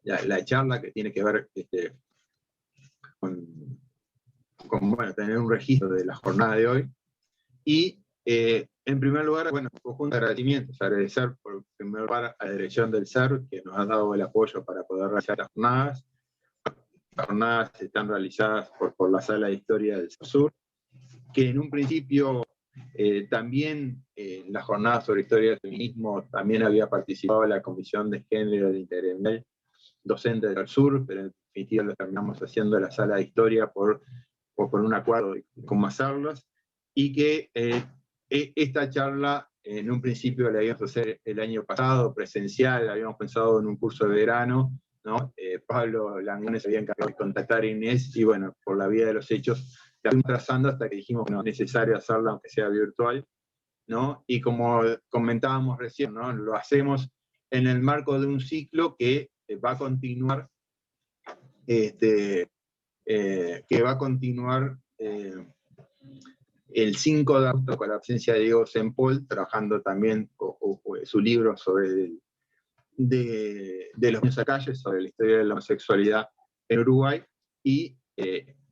la charla que tiene que ver bueno, tener un registro de la jornada de hoy. Y en primer lugar, bueno, un conjunto de agradecimientos, agradecer por primer lugar a la dirección del CERV que nos ha dado el apoyo para poder realizar las jornadas. Las jornadas están realizadas por la Sala de Historia del Sur, que en un principio también en las jornadas sobre historia del feminismo también había participado la Comisión de Género de Intergremial Docente del Sur, pero en definitiva lo terminamos haciendo la Sala de Historia por un acuerdo de cómo hacerlas, y que esta charla en un principio la íbamos a hacer el año pasado, presencial, habíamos pensado en un curso de verano, ¿no? Pablo Langones se había encargado de contactar a Inés, y bueno, por la vía de los hechos, la fuimos trazando hasta que dijimos que no es necesario hacerla aunque sea virtual, ¿no? Y como comentábamos recién, ¿no? Lo hacemos en el marco de un ciclo que va a continuar, el 5 de agosto con la presencia de Diego Sempol, trabajando también su libro sobre de los niños a calle, sobre la historia de la homosexualidad en Uruguay, y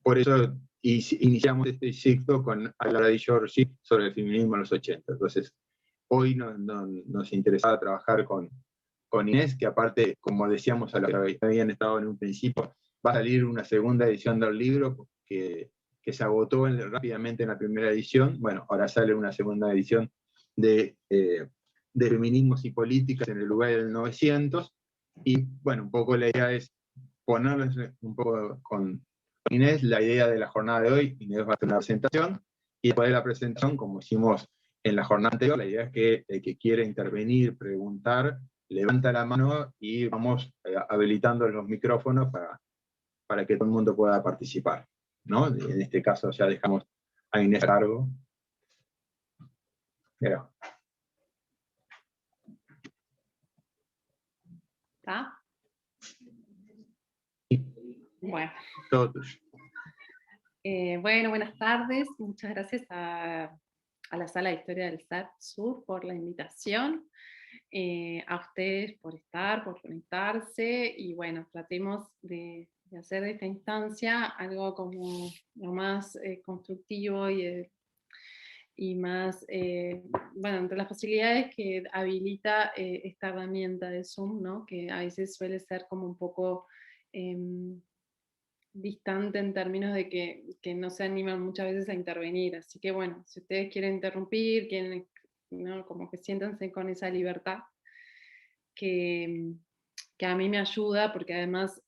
por eso iniciamos este ciclo con Alara Di Giorgi sobre el feminismo en los 80. Entonces, hoy nos interesaba trabajar con Inés, que aparte, como decíamos a lo que habían estado en un principio, va a salir una segunda edición del libro que se agotó rápidamente en la primera edición. Bueno, ahora sale una segunda edición de feminismos y políticas en el Uruguay del 900, y bueno, un poco la idea es ponerles un poco con Inés la idea de la jornada de hoy. Inés va a hacer una presentación, y después de la presentación, como hicimos en la jornada anterior, la idea es que el que quiera intervenir, preguntar, levanta la mano y vamos habilitando los micrófonos para que todo el mundo pueda participar, ¿no? En este caso ya dejamos a Inés a cargo. Pero. ¿Está? Bueno. Todo tuyo. Bueno, buenas tardes. Muchas gracias a la Sala de Historia del Sur por la invitación. A ustedes por estar, por conectarse, y bueno, tratemos de hacer de esta instancia algo como lo más constructivo y más, bueno, entre las posibilidades que habilita esta herramienta de Zoom, ¿no? Que a veces suele ser como un poco distante en términos de que no se animan muchas veces a intervenir. Así que bueno, si ustedes quieren interrumpir, quieren, ¿no? Como que siéntanse con esa libertad que a mí me ayuda, porque además,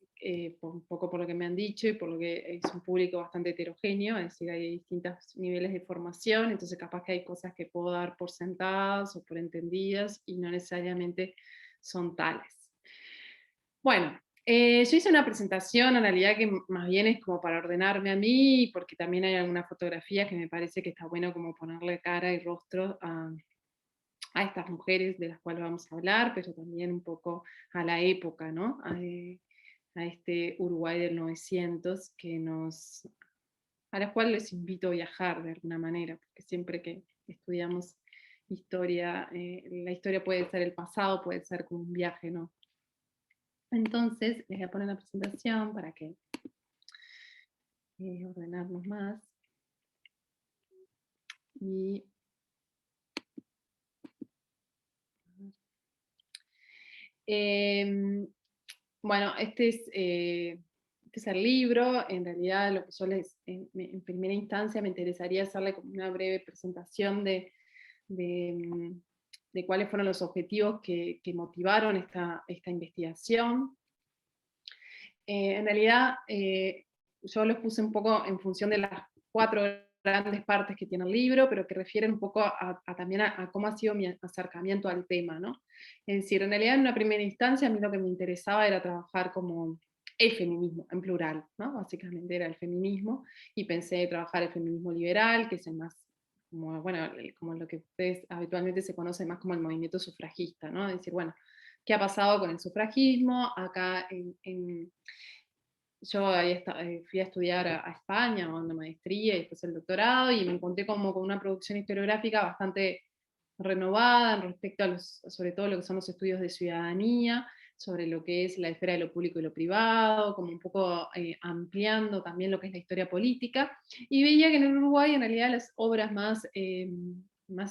un poco por lo que me han dicho y por lo que es un público bastante heterogéneo, es decir, hay distintos niveles de formación, entonces capaz que hay cosas que puedo dar por sentadas o por entendidas y no necesariamente son tales. Bueno, yo hice una presentación en realidad que más bien es como para ordenarme a mí, porque también hay algunas fotografías que me parece que está bueno como ponerle cara y rostro a estas mujeres de las cuales vamos a hablar, pero también un poco a la época, ¿no? A este Uruguay del 900 a la cual les invito a viajar de alguna manera, porque siempre que estudiamos historia, la historia puede ser el pasado, puede ser como un viaje, ¿no? Entonces, les voy a poner la presentación para que ordenarnos más. Y bueno, este es el libro. En realidad lo que yo en primera instancia me interesaría hacerle como una breve presentación de cuáles fueron los objetivos que motivaron esta investigación. En realidad yo los puse un poco en función de las 4 grandes partes que tiene el libro, pero que refieren un poco también a cómo ha sido mi acercamiento al tema, ¿no? Es decir, en realidad en una primera instancia a mí lo que me interesaba era trabajar como el feminismo, en plural, ¿no? Básicamente era el feminismo, y pensé trabajar el feminismo liberal, que es el más, como, bueno, como lo que ustedes habitualmente se conoce más como el movimiento sufragista, ¿no? Es decir, bueno, ¿qué ha pasado con el sufragismo? Acá yo fui a estudiar a España, una maestría y después el doctorado, y me encontré como con una producción historiográfica bastante renovada en respecto a sobre todo lo que son los estudios de ciudadanía, sobre lo que es la esfera de lo público y lo privado, como un poco ampliando también lo que es la historia política, y veía que en el Uruguay en realidad las obras más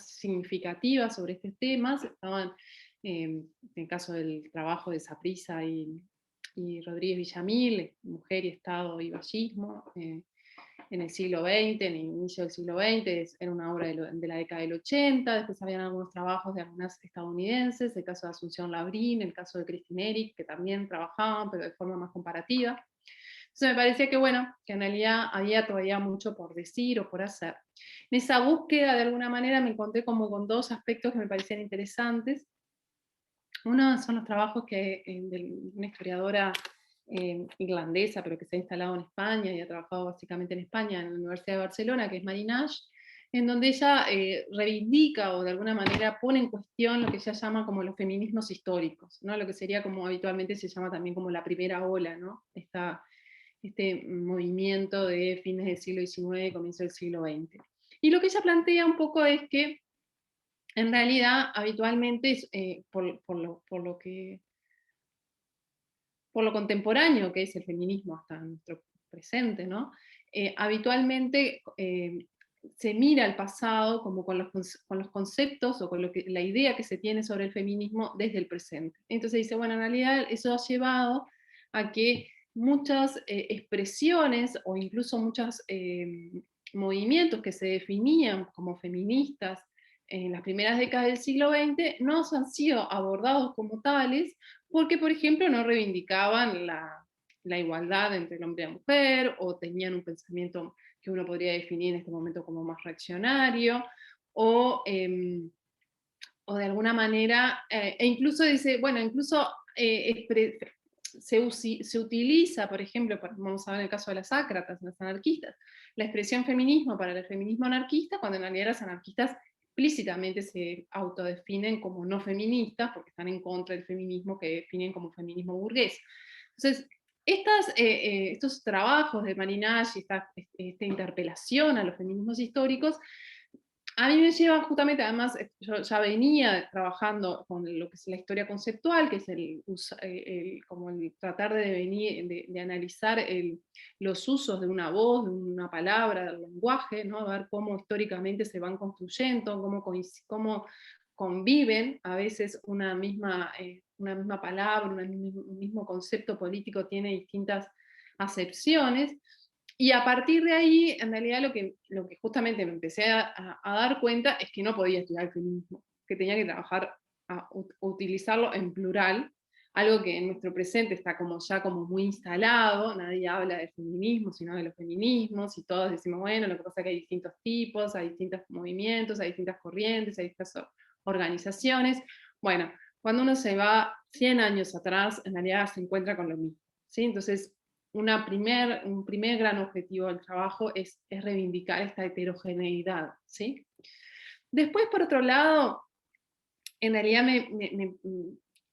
significativas sobre estos temas estaban, en el caso del trabajo de Saprissa y Rodríguez Villamil, Mujer y Estado y Vallismo, en el siglo XX, en el inicio del siglo XX, era una obra de la década del 80, después habían algunos trabajos de algunas estadounidenses, el caso de Asunción Labrín, el caso de Christine Eric, que también trabajaban, pero de forma más comparativa. Entonces me parecía que, bueno, que en realidad había todavía mucho por decir o por hacer. En esa búsqueda, de alguna manera, me encontré como con dos aspectos que me parecían interesantes. Uno son los trabajos de una historiadora irlandesa, pero que se ha instalado en España y ha trabajado básicamente en España, en la Universidad de Barcelona, que es Marina Nash, en donde ella reivindica o de alguna manera pone en cuestión lo que ella llama como los feminismos históricos, ¿no? Lo que sería como habitualmente se llama también como la primera ola, ¿no? Este movimiento de fines del siglo XIX, comienzo del siglo XX. Y lo que ella plantea un poco es que en realidad, habitualmente, por lo contemporáneo que es el feminismo hasta nuestro presente, ¿no? Habitualmente se mira al pasado como con los conceptos o con la idea que se tiene sobre el feminismo desde el presente. Entonces dice, bueno, en realidad eso ha llevado a que muchas expresiones o incluso muchos movimientos que se definían como feministas en las primeras décadas del siglo XX no han sido abordados como tales porque, por ejemplo, no reivindicaban la igualdad entre el hombre y la mujer, o tenían un pensamiento que uno podría definir en este momento como más reaccionario, o, o de alguna manera, e incluso dice, bueno, incluso se utiliza, por ejemplo, vamos a ver el caso de las ácratas, las anarquistas, la expresión feminismo para el feminismo anarquista, cuando en realidad las anarquistas explícitamente se autodefinen como no feministas, porque están en contra del feminismo que definen como feminismo burgués. Entonces, estos trabajos de Marinash y esta interpelación a los feminismos históricos a mí me lleva justamente, además, yo ya venía trabajando con lo que es la historia conceptual, que es como el tratar de analizar los usos de una voz, de una palabra, del lenguaje, ¿no? A ver cómo históricamente se van construyendo, cómo conviven a veces una misma palabra, un mismo concepto político tiene distintas acepciones. Y a partir de ahí, en realidad lo que justamente me empecé a dar cuenta es que no podía estudiar el feminismo, que tenía que trabajar a utilizarlo en plural, algo que en nuestro presente está como ya como muy instalado, nadie habla del feminismo, sino de los feminismos, y todos decimos, bueno, lo que pasa es que hay distintos tipos, hay distintos movimientos, hay distintas corrientes, hay distintas organizaciones. Bueno, cuando uno se va 100 años atrás, en realidad se encuentra con lo mismo, ¿sí? Entonces, un primer gran objetivo del trabajo es reivindicar esta heterogeneidad, ¿sí? Después, por otro lado, en realidad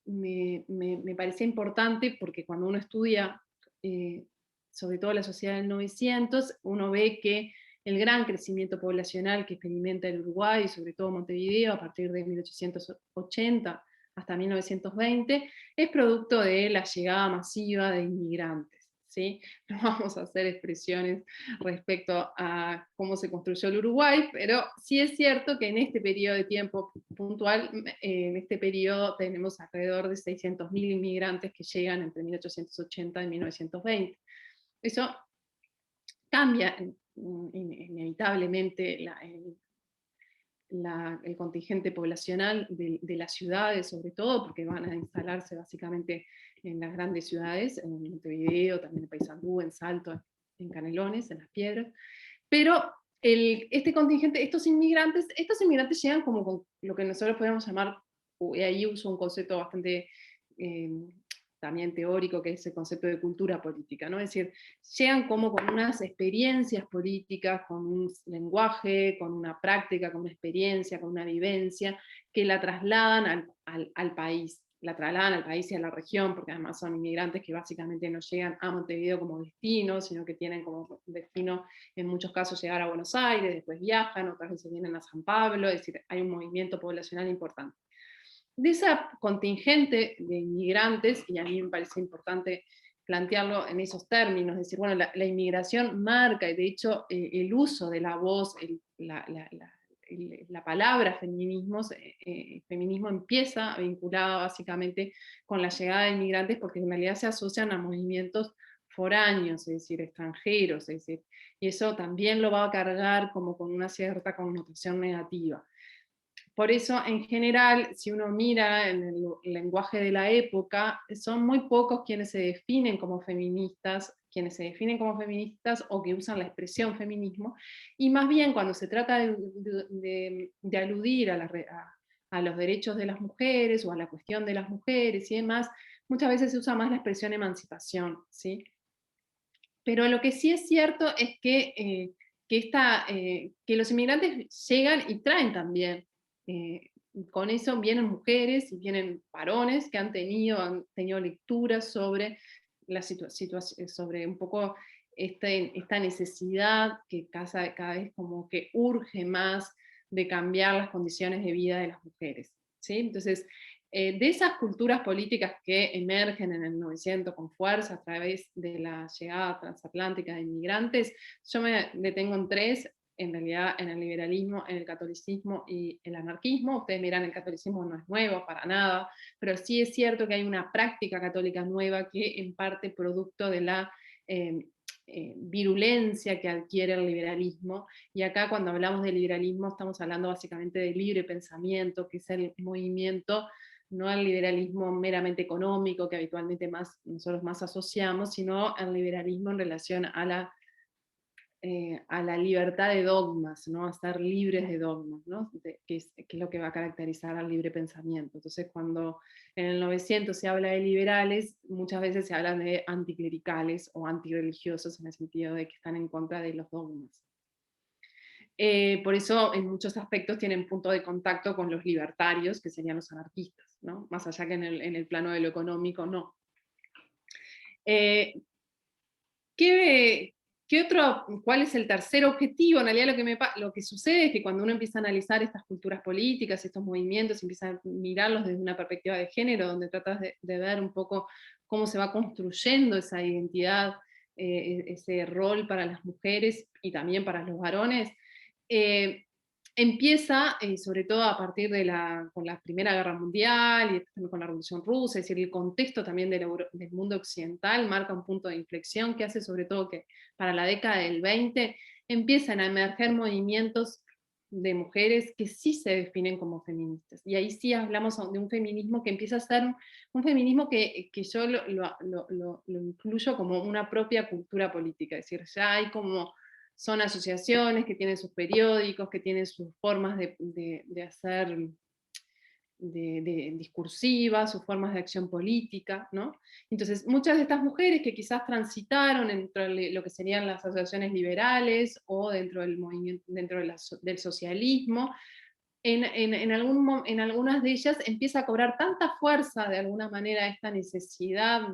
me parecía importante porque cuando uno estudia, sobre todo la sociedad del 900, uno ve que el gran crecimiento poblacional que experimenta el Uruguay, y sobre todo Montevideo, a partir de 1880 hasta 1920, es producto de la llegada masiva de inmigrantes. ¿Sí? No vamos a hacer expresiones respecto a cómo se construyó el Uruguay, pero sí es cierto que en este periodo de tiempo puntual, en este periodo tenemos alrededor de 600.000 inmigrantes que llegan entre 1880 y 1920. Eso cambia inevitablemente el contingente poblacional de las ciudades, sobre todo, porque van a instalarse básicamente en las grandes ciudades, en Montevideo, también en Paysandú, en Salto, en Canelones, en Las Piedras. Pero este contingente, estos inmigrantes llegan como con lo que nosotros podemos llamar, y ahí uso un concepto bastante también teórico, que es el concepto de cultura política, ¿no? Es decir, llegan como con unas experiencias políticas, con un lenguaje, con una práctica, con una experiencia, con una vivencia, que la trasladan al país, la trasladan al país y a la región, porque además son inmigrantes que básicamente no llegan a Montevideo como destino, sino que tienen como destino, en muchos casos, llegar a Buenos Aires, después viajan, otras veces vienen a San Pablo, es decir, hay un movimiento poblacional importante. de esa contingente de inmigrantes, y a mí me parece importante plantearlo en esos términos, es decir, bueno, la inmigración marca, y de hecho el uso de la voz, la palabra feminismo empieza vinculada básicamente con la llegada de inmigrantes, porque en realidad se asocian a movimientos foráneos, es decir, extranjeros, es decir, y eso también lo va a cargar como con una cierta connotación negativa. Por eso, en general, si uno mira en el lenguaje de la época, son muy pocos quienes se definen como feministas, o que usan la expresión feminismo, y más bien cuando se trata de aludir a los derechos de las mujeres o a la cuestión de las mujeres y demás, muchas veces se usa más la expresión emancipación, ¿sí? Pero lo que sí es cierto es que los inmigrantes llegan y traen también. eh, con eso vienen mujeres y vienen varones que han tenido lecturas sobre, sobre un poco esta necesidad que cada vez como que urge más de cambiar las condiciones de vida de las mujeres, ¿sí? Entonces, de esas culturas políticas que emergen en el 900 con fuerza a través de la llegada transatlántica de inmigrantes, yo me detengo en tres, en realidad en el liberalismo, en el catolicismo y el anarquismo. Ustedes miran, el catolicismo no es nuevo para nada, pero sí es cierto que hay una práctica católica nueva que en parte producto de la eh, virulencia que adquiere el liberalismo. Y acá cuando hablamos de liberalismo estamos hablando básicamente de libre pensamiento, que es el movimiento, no al liberalismo meramente económico que habitualmente nosotros más asociamos, sino al liberalismo en relación a la libertad de dogmas, ¿no? A estar libres de dogmas, ¿no? Que es lo que va a caracterizar al libre pensamiento. Entonces, cuando en el 900 se habla de liberales, muchas veces se habla de anticlericales o antirreligiosos, en el sentido de que están en contra de los dogmas. Por eso en muchos aspectos tienen punto de contacto con los libertarios, que serían los anarquistas, ¿no? Más allá que en el plano de lo económico, no. Eh, ¿qué, ¿Cuál es el tercer objetivo? En realidad lo que sucede es que cuando uno empieza a analizar estas culturas políticas, estos movimientos, empieza a mirarlos desde una perspectiva de género, donde tratas de ver un poco cómo se va construyendo esa identidad, ese rol para las mujeres y también para los varones, eh, empieza, sobre todo a partir con la Primera Guerra Mundial y con la Revolución Rusa, es decir, el contexto también del mundo occidental marca un punto de inflexión que hace sobre todo que para la década del 20 empiezan a emerger movimientos de mujeres que sí se definen como feministas. Y ahí sí hablamos de un feminismo que empieza a ser un feminismo que yo lo incluyo como una propia cultura política, es decir, ya hay como son asociaciones que tienen sus periódicos, que tienen sus formas de hacer discursivas, sus formas de acción política, ¿no? Entonces, muchas de estas mujeres que quizás transitaron dentro de lo que serían las asociaciones liberales o dentro del movimiento, del socialismo, en algunas de ellas empieza a cobrar tanta fuerza de alguna manera esta necesidad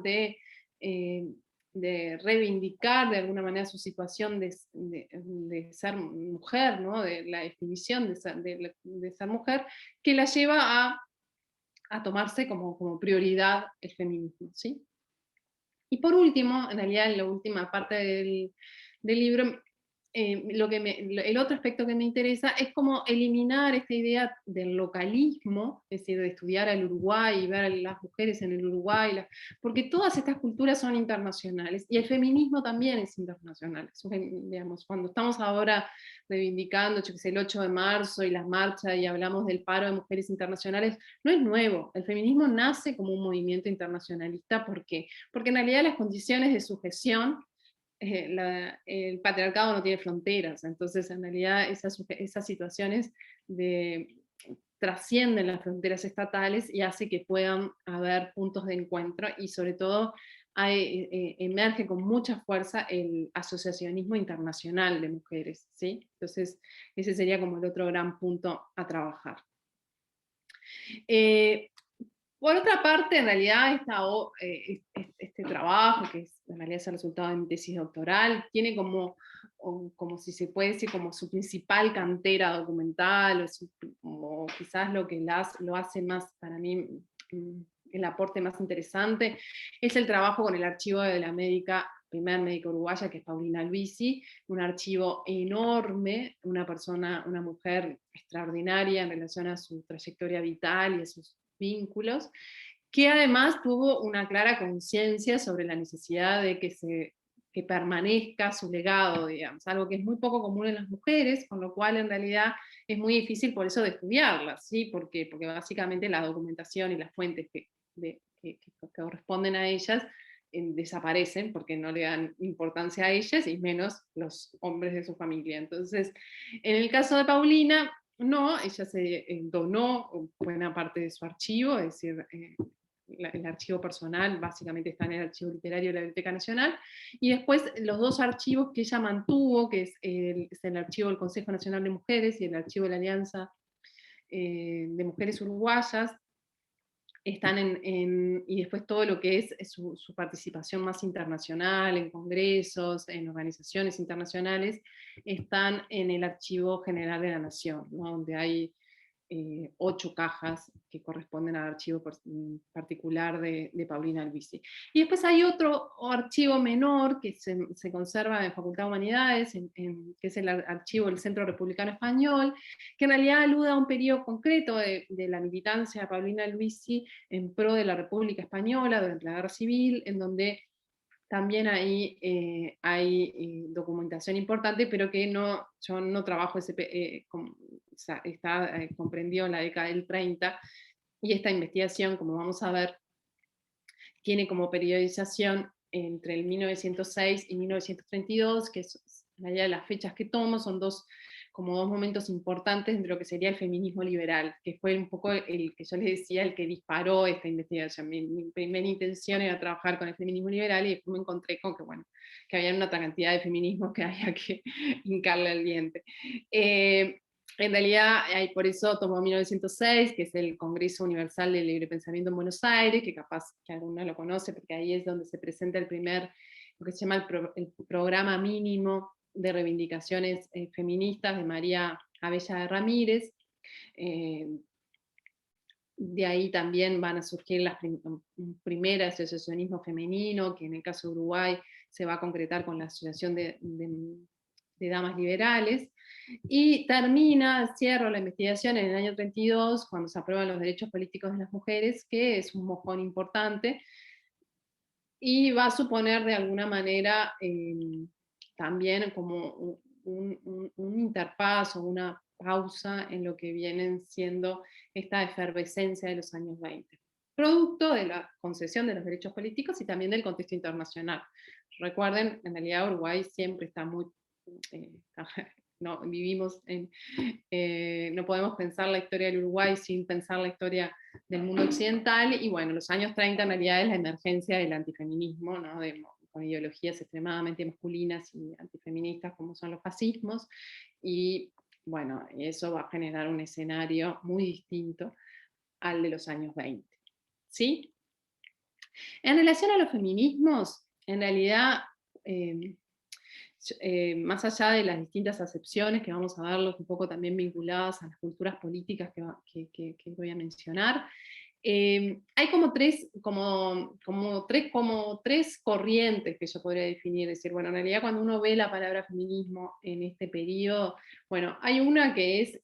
eh, de reivindicar de alguna manera su situación de ser mujer, ¿no? De la definición de ser mujer, que la lleva a tomarse como prioridad el feminismo, ¿sí? Y por último, en realidad en la última parte del libro, el otro aspecto que me interesa es cómo eliminar esta idea del localismo, es decir, de estudiar al Uruguay y ver a las mujeres en el Uruguay, porque todas estas culturas son internacionales y el feminismo también es internacional. Digamos, cuando estamos ahora reivindicando el 8 de marzo y las marchas y hablamos del paro de mujeres internacionales, no es nuevo. El feminismo nace como un movimiento internacionalista porque en realidad las condiciones de sujeción, el patriarcado no tiene fronteras, entonces en realidad esas situaciones trascienden las fronteras estatales y hace que puedan haber puntos de encuentro y sobre todo emerge con mucha fuerza el asociacionismo internacional de mujeres, ¿sí? Entonces ese sería como el otro gran punto a trabajar. Por otra parte, en realidad este trabajo, que en realidad es el resultado de mi tesis doctoral, tiene como si se puede decir, como su principal cantera documental, como quizás lo que lo hace más, para mí, el aporte más interesante, es el trabajo con el archivo de la primer médica uruguaya, que es Paulina Albizzi, un archivo enorme, una mujer extraordinaria en relación a su trayectoria vital y a sus vínculos, que además tuvo una clara conciencia sobre la necesidad de que permanezca su legado, digamos, algo que es muy poco común en las mujeres, con lo cual en realidad es muy difícil por eso de estudiarlas, ¿sí? Porque básicamente la documentación y las fuentes que corresponden a ellas desaparecen porque no le dan importancia a ellas y menos los hombres de su familia. Entonces, en el caso de Paulina, no, ella se donó buena parte de su archivo, es decir, el archivo personal básicamente está en el archivo literario de la Biblioteca Nacional, y después los dos archivos que ella mantuvo, que es el archivo del Consejo Nacional de Mujeres y el archivo de la Alianza de Mujeres Uruguayas, están y después todo lo que es su participación más internacional, en congresos, en organizaciones internacionales, están en el Archivo General de la Nación, ¿no? Donde hay 8 cajas que corresponden al archivo particular de Paulina Albizzi. Y después hay otro archivo menor que se conserva en Facultad de Humanidades, que es el archivo del Centro Republicano Español, que en realidad alude a un periodo concreto de la militancia de Paulina Albizzi en pro de la República Española durante la Guerra Civil, en donde también ahí hay documentación importante, pero que yo no trabajo o sea, está comprendido en la década del 30, y esta investigación, como vamos a ver, tiene como periodización entre el 1906 y 1932, que en realidad las fechas que tomo son como dos momentos importantes de lo que sería el feminismo liberal, que fue un poco el que yo les decía, el que disparó esta investigación. Mi primera intención era trabajar con el feminismo liberal y después me encontré con que, bueno, que había una otra cantidad de feminismos que había que hincarle al diente. En realidad, por eso tomó 1906, que es el Congreso Universal del Libre Pensamiento en Buenos Aires, que capaz que alguno lo conoce, porque ahí es donde se presenta lo que se llama el programa mínimo de reivindicaciones feministas de María Abella de Ramírez. De ahí también van a surgir las primeras asociacionismo femenino, que en el caso de Uruguay se va a concretar con la Asociación de Damas Liberales, y cierro la investigación en el año 32, cuando se aprueban los derechos políticos de las mujeres, que es un mojón importante, y va a suponer de alguna manera también como un interpaso, una pausa en lo que vienen siendo esta efervescencia de los años 20, producto de la concesión de los derechos políticos y también del contexto internacional. Recuerden, en realidad Uruguay siempre está muy... no podemos pensar la historia del Uruguay sin pensar la historia del mundo occidental, y bueno, los años 30 en realidad es la emergencia del antifeminismo, ¿no? Con ideologías extremadamente masculinas y antifeministas como son los fascismos, y bueno, eso va a generar un escenario muy distinto al de los años 20. ¿Sí? En relación a los feminismos, en realidad, más allá de las distintas acepciones que vamos a verlos un poco también vinculadas a las culturas políticas que voy a mencionar, hay como tres corrientes que yo podría definir, es decir, bueno, en realidad cuando uno ve la palabra feminismo en este periodo, bueno, hay una que es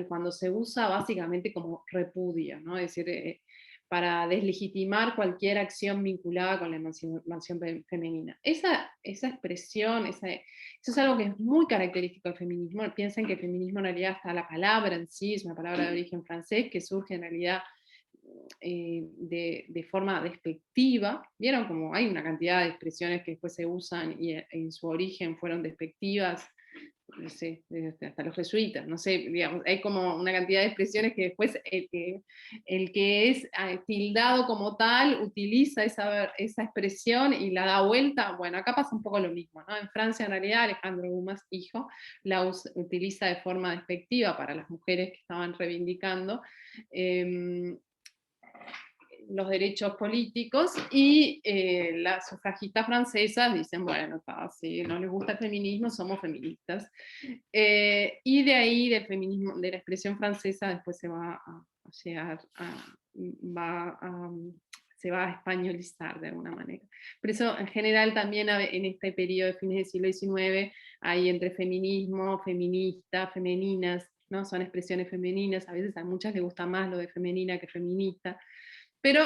cuando se usa básicamente como repudio, ¿no? Es decir, para deslegitimar cualquier acción vinculada con la emancipación femenina. Esa expresión, eso es algo que es muy característico del feminismo. Piensen que el feminismo en realidad está la palabra en sí, es una palabra de origen francés que surge en realidad de forma despectiva. Vieron como hay una cantidad de expresiones que después se usan y en su origen fueron despectivas, no sé, hasta los jesuitas, no sé, digamos, hay como una cantidad de expresiones que después el que es tildado como tal utiliza esa expresión y la da vuelta. Bueno, acá pasa un poco lo mismo, ¿no? En Francia en realidad Alejandro Dumas, hijo, la utiliza de forma despectiva para las mujeres que estaban reivindicando los derechos políticos, y las sufragistas francesas dicen, bueno, si no les gusta el feminismo, somos feministas. Y de ahí, del feminismo, de la expresión francesa, después se va a llegar se va a españolizar de alguna manera. Por eso, en general, también en este periodo de fines del siglo XIX, hay entre feminismo, feminista, femeninas, ¿no? Son expresiones femeninas, a veces a muchas les gusta más lo de femenina que feminista, pero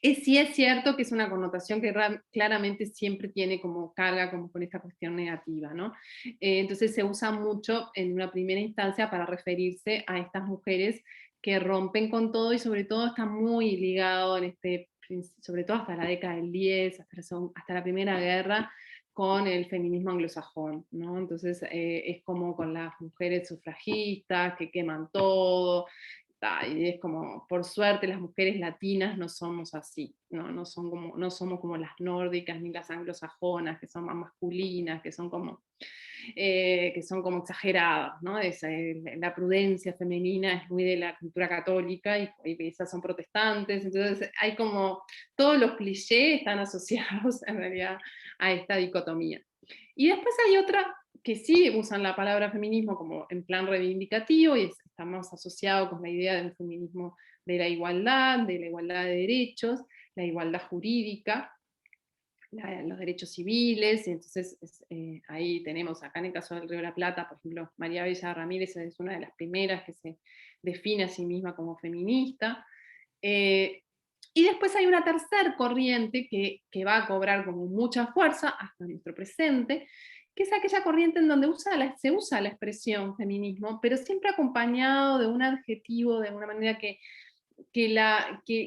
sí es cierto que es una connotación que claramente siempre tiene como carga como con esta cuestión negativa, ¿no? Entonces se usa mucho en una primera instancia para referirse a estas mujeres que rompen con todo, y sobre todo está muy ligado sobre todo hasta la década del 10, hasta la Primera Guerra, con el feminismo anglosajón, ¿no? Entonces es como con las mujeres sufragistas que queman todo, y es como, por suerte las mujeres latinas no somos así, no somos como las nórdicas ni las anglosajonas, que son más masculinas, que son como exageradas, ¿no? La prudencia femenina es muy de la cultura católica, y esas son protestantes, entonces hay como, todos los clichés están asociados en realidad a esta dicotomía. Y después hay otra que sí usan la palabra feminismo como en plan reivindicativo, y está más asociado con la idea del feminismo de la igualdad de derechos, la igualdad jurídica, los derechos civiles. Y entonces ahí tenemos, acá en el caso del Río de la Plata, por ejemplo, María Bella Ramírez es una de las primeras que se define a sí misma como feminista. Y después hay una tercera corriente que va a cobrar como mucha fuerza hasta nuestro presente, que es aquella corriente en donde se usa la expresión feminismo, pero siempre acompañado de un adjetivo, de una manera que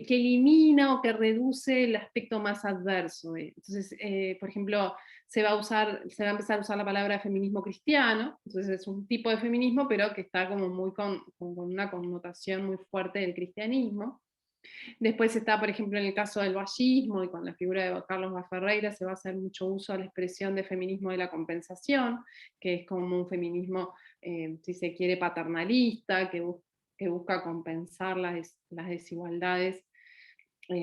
elimina o que reduce el aspecto más adverso. Entonces, por ejemplo, se va a empezar a usar la palabra feminismo cristiano, entonces es un tipo de feminismo, pero que está como muy con una connotación muy fuerte del cristianismo. Después está, por ejemplo, en el caso del vallismo, y con la figura de Carlos Baferreira se va a hacer mucho uso de la expresión de feminismo de la compensación, que es como un feminismo, si se quiere, paternalista, que busca compensar las desigualdades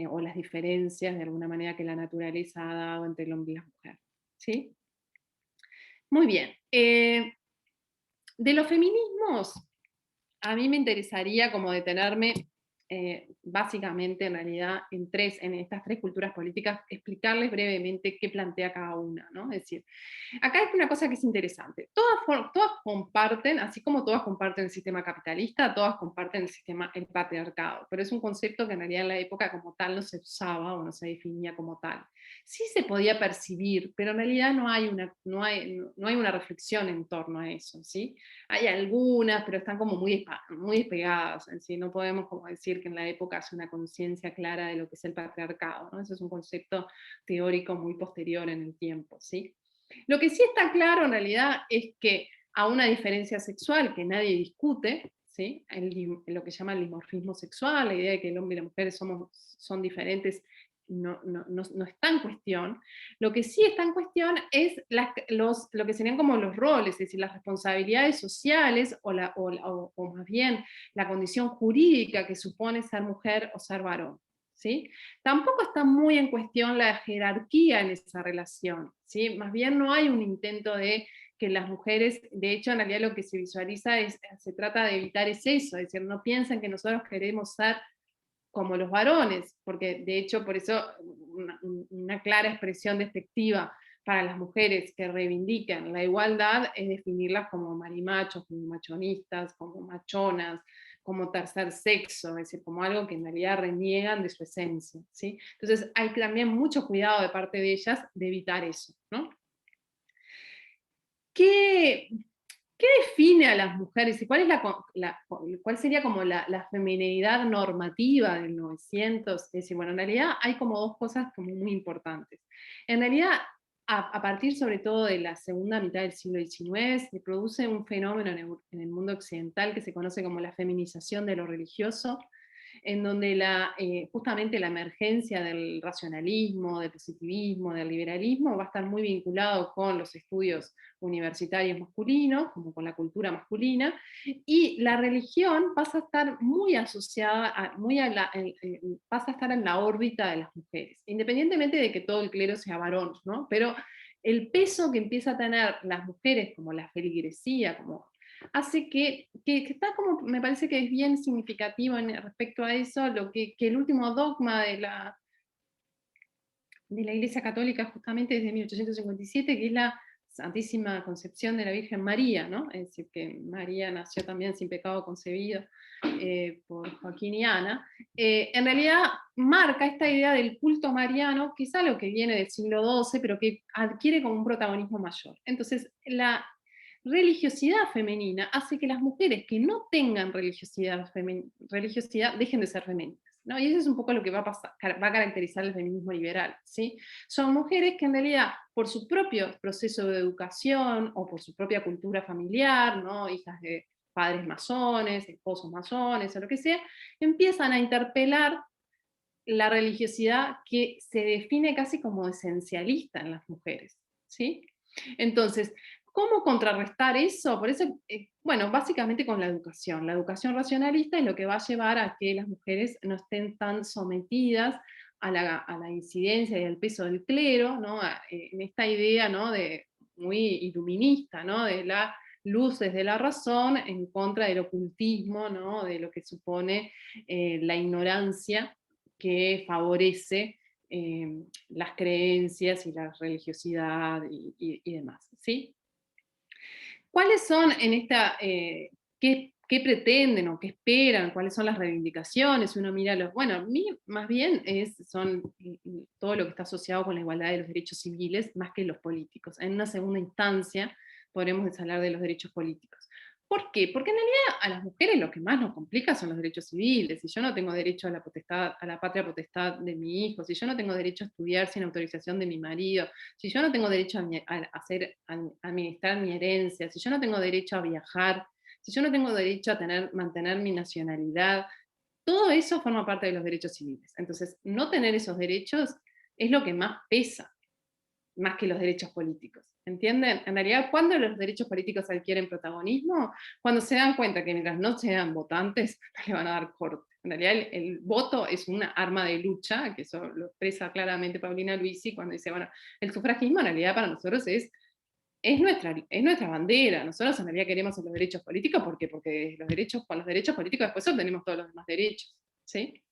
o las diferencias de alguna manera que la naturaleza ha dado entre el hombre y la mujer. ¿Sí? Muy bien. De los feminismos, a mí me interesaría como detenerme básicamente en realidad en estas tres culturas políticas, explicarles brevemente qué plantea cada una, ¿no? Es decir, acá hay una cosa que es interesante. Todas comparten, así como todas comparten el sistema capitalista, todas comparten el patriarcado, pero es un concepto que en realidad en la época como tal no se usaba o no se definía como tal. Sí se podía percibir, pero en realidad no hay una reflexión en torno a eso, ¿sí? Hay algunas, pero están como muy despegadas en sí. No podemos como decir que en la época hace una conciencia clara de lo que es el patriarcado, ¿no? Eso es un concepto teórico muy posterior en el tiempo, ¿sí? Lo que sí está claro en realidad es que a una diferencia sexual que nadie discute, ¿sí? Lo que se llama el dimorfismo sexual, la idea de que el hombre y la mujer son diferentes, no está en cuestión. Lo que sí está en cuestión es lo que serían como los roles, es decir, las responsabilidades sociales o más bien la condición jurídica que supone ser mujer o ser varón. ¿Sí? Tampoco está muy en cuestión la jerarquía en esa relación, ¿sí? Más bien no hay un intento de que las mujeres, de hecho en realidad lo que se visualiza se trata de evitar eso, es decir, no piensen que nosotros queremos ser como los varones, porque de hecho por eso una clara expresión despectiva para las mujeres que reivindican la igualdad es definirlas como marimachos, como machonistas, como machonas, como tercer sexo, es decir, como algo que en realidad reniegan de su esencia, ¿sí? Entonces hay también mucho cuidado de parte de ellas de evitar eso, ¿no? ¿Qué define a las mujeres y cuál sería como la feminidad normativa del 900? Es decir, bueno, en realidad hay como dos cosas como muy importantes. En realidad, a partir sobre todo de la segunda mitad del siglo XIX, se produce un fenómeno en el mundo occidental que se conoce como la feminización de lo religioso, en donde justamente la emergencia del racionalismo, del positivismo, del liberalismo va a estar muy vinculado con los estudios universitarios masculinos, como con la cultura masculina, y la religión pasa a estar muy asociada, pasa a estar en la órbita de las mujeres, independientemente de que todo el clero sea varón, ¿no? Pero el peso que empieza a tener las mujeres, como la feligresía, como hace que está como, me parece que es bien significativo respecto a eso, que el último dogma de la Iglesia Católica justamente desde 1857, que es la Santísima Concepción de la Virgen María, ¿no? Es decir, que María nació también sin pecado concebido por Joaquín y Ana, en realidad marca esta idea del culto mariano, que es algo que viene del siglo XII, pero que adquiere como un protagonismo mayor. Entonces, la religiosidad femenina hace que las mujeres que no tengan religiosidad dejen de ser femeninas, ¿no? Y eso es un poco lo que va a caracterizar el feminismo liberal, ¿sí? Son mujeres que en realidad, por su propio proceso de educación o por su propia cultura familiar, ¿no? Hijas de padres masones, esposos masones o lo que sea, empiezan a interpelar la religiosidad que se define casi como esencialista en las mujeres, ¿sí? Entonces, ¿cómo contrarrestar eso? Por eso, bueno, básicamente con la educación. La educación racionalista es lo que va a llevar a que las mujeres no estén tan sometidas a la incidencia y al peso del clero, ¿no? En esta idea, ¿no? Muy iluminista, ¿no? De la luz desde la razón en contra del ocultismo, ¿no? De lo que supone la ignorancia que favorece las creencias y la religiosidad y demás, ¿sí? ¿Cuáles son en esta, qué pretenden o qué esperan? ¿Cuáles son las reivindicaciones? Uno mira bueno, a mí más bien son todo lo que está asociado con la igualdad de los derechos civiles, más que los políticos. En una segunda instancia podremos hablar de los derechos políticos. ¿Por qué? Porque en realidad a las mujeres lo que más nos complica son los derechos civiles. Si yo no tengo derecho a la potestad, a la patria potestad de mi hijo, si yo no tengo derecho a estudiar sin autorización de mi marido, si yo no tengo derecho a administrar mi herencia, si yo no tengo derecho a viajar, si yo no tengo derecho a mantener mi nacionalidad, todo eso forma parte de los derechos civiles. Entonces, no tener esos derechos es lo que más pesa, más que los derechos políticos. ¿Entienden? En realidad, ¿cuándo los derechos políticos adquieren protagonismo? Cuando se dan cuenta que mientras no sean votantes, no le van a dar corte. En realidad, el voto es una arma de lucha, que eso lo expresa claramente Paulina Luisi cuando dice, bueno, el sufragismo en realidad para nosotros es nuestra bandera. Nosotros en realidad queremos los derechos políticos porque con los derechos políticos después obtenemos todos los demás derechos. ¿Sí?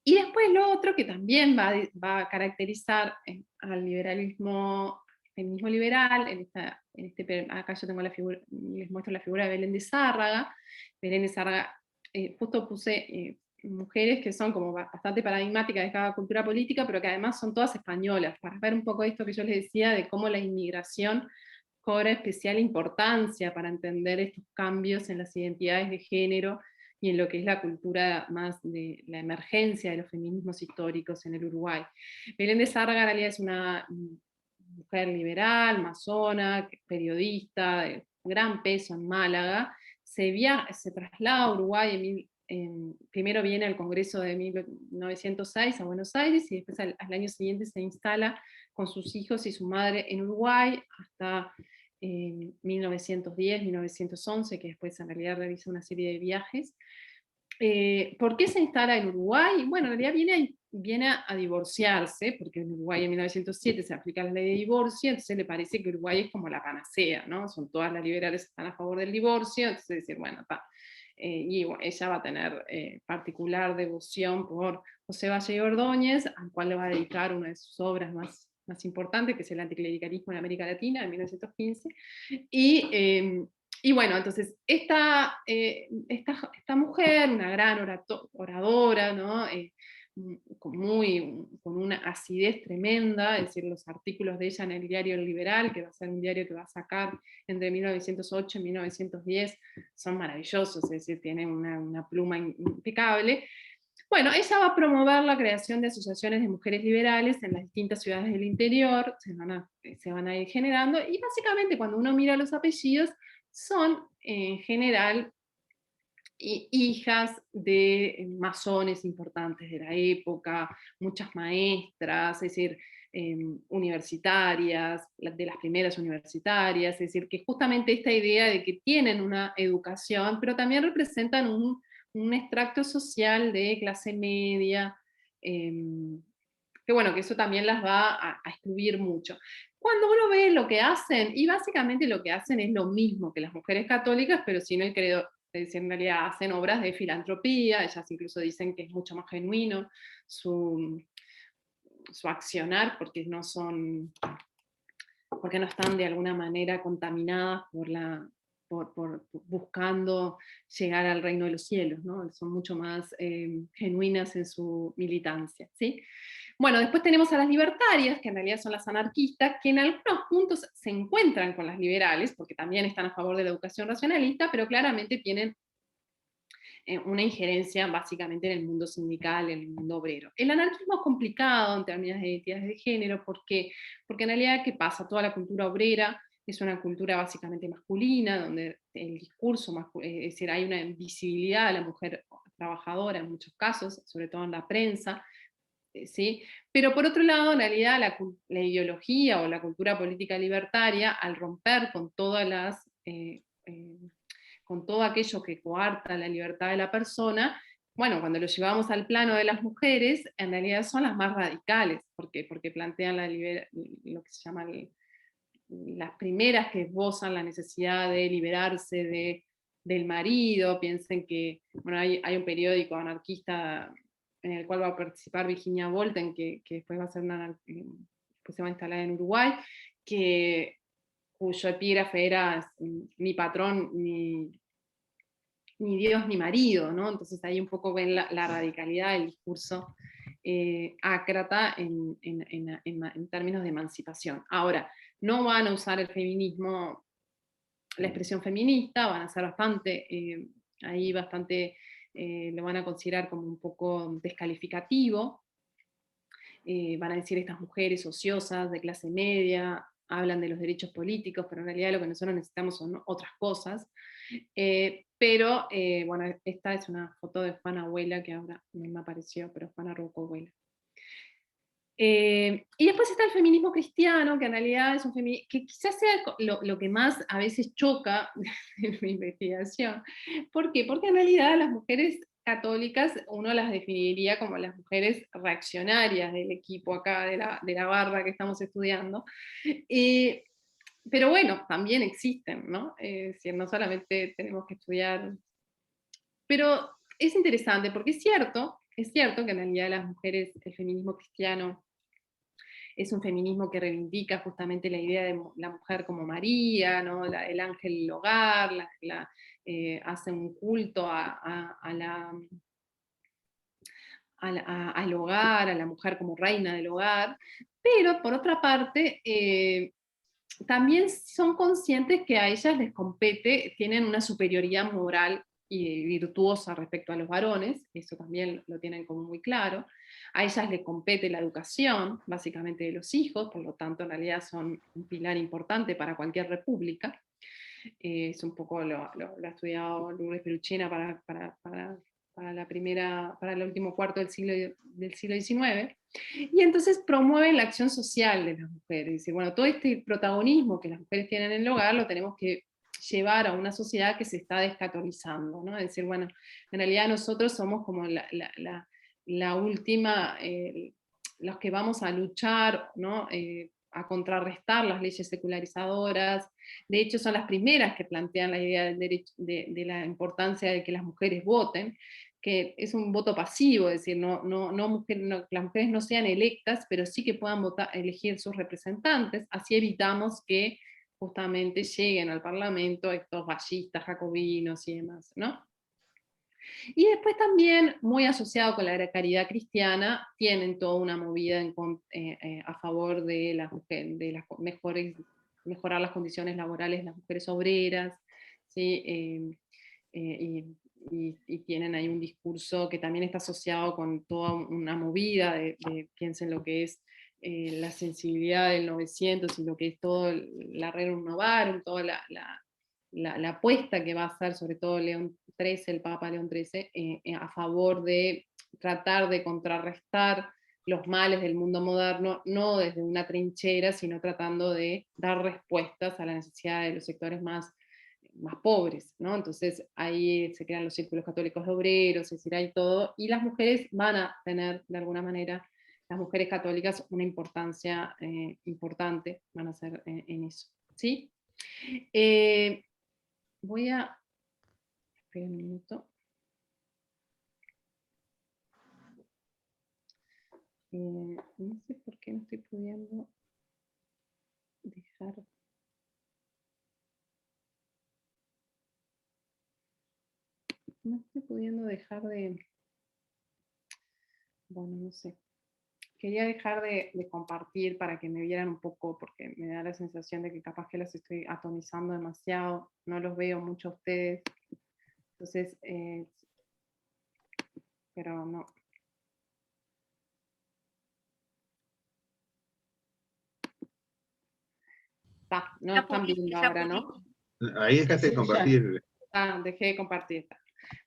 Y después lo otro que también va a caracterizar al liberalismo, feminismo liberal, acá yo tengo les muestro la figura de Belén de Zárraga. Belén de Zárraga, justo puse mujeres que son como bastante paradigmáticas de cada cultura política, pero que además son todas españolas, para ver un poco esto que yo les decía de cómo la inmigración cobra especial importancia para entender estos cambios en las identidades de género y en lo que es la cultura más de la emergencia de los feminismos históricos en el Uruguay. Belén de Zárraga en realidad es una mujer liberal, masona, periodista, de gran peso en Málaga. Se traslada a Uruguay primero viene al Congreso de 1906 a Buenos Aires y después al año siguiente se instala con sus hijos y su madre en Uruguay hasta 1910, 1911, que después en realidad realiza una serie de viajes. ¿Por qué se instala en Uruguay? Bueno, en realidad viene a divorciarse, porque en Uruguay en 1907 se aplica la ley de divorcio, entonces le parece que Uruguay es como la panacea, ¿no? Son todas las liberales que están a favor del divorcio, entonces decir, bueno, está. Y bueno, ella va a tener particular devoción por José Valle y Ordóñez, al cual le va a dedicar una de sus obras más importantes, que es el anticlericalismo en América Latina, en 1915. Y bueno, entonces, esta mujer, una gran oradora, ¿no? Con una acidez tremenda, es decir, los artículos de ella en el diario El Liberal, que va a ser un diario que va a sacar entre 1908 y 1910, son maravillosos, es decir, tienen una pluma impecable. Bueno, ella va a promover la creación de asociaciones de mujeres liberales en las distintas ciudades del interior, se van a ir generando, y básicamente cuando uno mira los apellidos, son en general hijas de masones importantes de la época, muchas maestras, es decir, universitarias, de las primeras universitarias, es decir, que justamente esta idea de que tienen una educación, pero también representan un extracto social de clase media, que bueno, que eso también las va a excluir mucho. Cuando uno ve lo que hacen, y básicamente lo que hacen es lo mismo que las mujeres católicas, pero sin el credo, es decir, en realidad hacen obras de filantropía, ellas incluso dicen que es mucho más genuino su, su accionar, porque no están de alguna manera contaminadas por buscando llegar al reino de los cielos, ¿no? Son mucho más genuinas en su militancia, ¿sí? Bueno, después tenemos a las libertarias, que en realidad son las anarquistas, que en algunos puntos se encuentran con las liberales, porque también están a favor de la educación racionalista, pero claramente tienen una injerencia básicamente en el mundo sindical, en el mundo obrero. El anarquismo es complicado en términos de identidades de género, porque en realidad, ¿qué pasa? Toda la cultura obrera es una cultura básicamente masculina, donde el discurso, es decir, hay una visibilidad de la mujer trabajadora en muchos casos, sobre todo en la prensa, ¿sí? Pero por otro lado, en realidad, la ideología o la cultura política libertaria, al romper con todas las con todo aquello que coarta la libertad de la persona, bueno, cuando lo llevamos al plano de las mujeres, en realidad son las más radicales, porque plantean lo que se llama las primeras que esbozan la necesidad de liberarse del marido. Piensen que, bueno, hay un periódico anarquista en el cual va a participar Virginia Volten, que después va a ser pues se va a instalar en Uruguay, cuyo epígrafe era ni patrón ni Dios ni marido, ¿no? Entonces ahí un poco ven la radicalidad del discurso ácrata en términos de emancipación. Ahora, no van a usar el feminismo, la expresión feminista, van a ser lo van a considerar como un poco descalificativo, van a decir estas mujeres ociosas de clase media, hablan de los derechos políticos, pero en realidad lo que nosotros necesitamos son otras cosas. Bueno, esta es una foto de Juana Abuela, que ahora no me apareció, pero Juana Rocco Abuela. Y después está el feminismo cristiano, que en realidad es un feminismo que quizás sea lo que más a veces choca en mi investigación. ¿Por qué? Porque en realidad las mujeres católicas uno las definiría como las mujeres reaccionarias del equipo acá, de la barra que estamos estudiando. Pero bueno, también existen, ¿no? Es decir, no solamente tenemos que estudiar. Pero es interesante porque es cierto que en realidad las mujeres, el feminismo cristiano es un feminismo que reivindica justamente la idea de la mujer como María, ¿no? El ángel del hogar, hace un culto al hogar, a la mujer como reina del hogar, pero por otra parte, también son conscientes que a ellas les compete, tienen una superioridad moral y virtuosa respecto a los varones, eso también lo tienen como muy claro. A ellas les compete la educación, básicamente de los hijos, por lo tanto en realidad son un pilar importante para cualquier república. Es un poco lo ha estudiado Lourdes Peruchina para el último cuarto del siglo XIX. Y entonces promueven la acción social de las mujeres. Dice, bueno, todo este protagonismo que las mujeres tienen en el hogar lo tenemos que llevar a una sociedad que se está descatolizando, ¿no? Es decir, bueno, en realidad nosotros somos como la última, los que vamos a luchar, ¿no? A contrarrestar las leyes secularizadoras. De hecho, son las primeras que plantean la idea del derecho, de la importancia de que las mujeres voten, que es un voto pasivo, es decir, las mujeres no sean electas, pero sí que puedan elegir sus representantes, así evitamos que justamente lleguen al Parlamento estos vallistas, jacobinos y demás, ¿no? Y después también, muy asociado con la caridad cristiana, tienen toda una movida a favor de mejorar las condiciones laborales de las mujeres obreras, ¿sí? Y tienen ahí un discurso que también está asociado con toda una movida piensen lo que es la sensibilidad del 900 y lo que es todo la Rerum Novarum, toda la apuesta que va a hacer sobre todo León XIII, el Papa León XIII, a favor de tratar de contrarrestar los males del mundo moderno, no desde una trinchera, sino tratando de dar respuestas a la necesidad de los sectores más pobres, ¿no? Entonces ahí se crean los círculos católicos de obreros, es decir, hay todo, y las mujeres van a tener, de alguna manera, las mujeres católicas una importancia importante, van a ser en eso, ¿sí? Voy a... Espera un minuto. No sé por qué no estoy pudiendo dejar... No estoy pudiendo dejar de... Bueno, no sé. Quería dejar de compartir para que me vieran un poco, porque me da la sensación de que capaz que los estoy atonizando demasiado. No los veo mucho a ustedes. Entonces, pero no. No están viendo ahora, ¿no? Ahí dejaste de compartir. Dejé de compartir.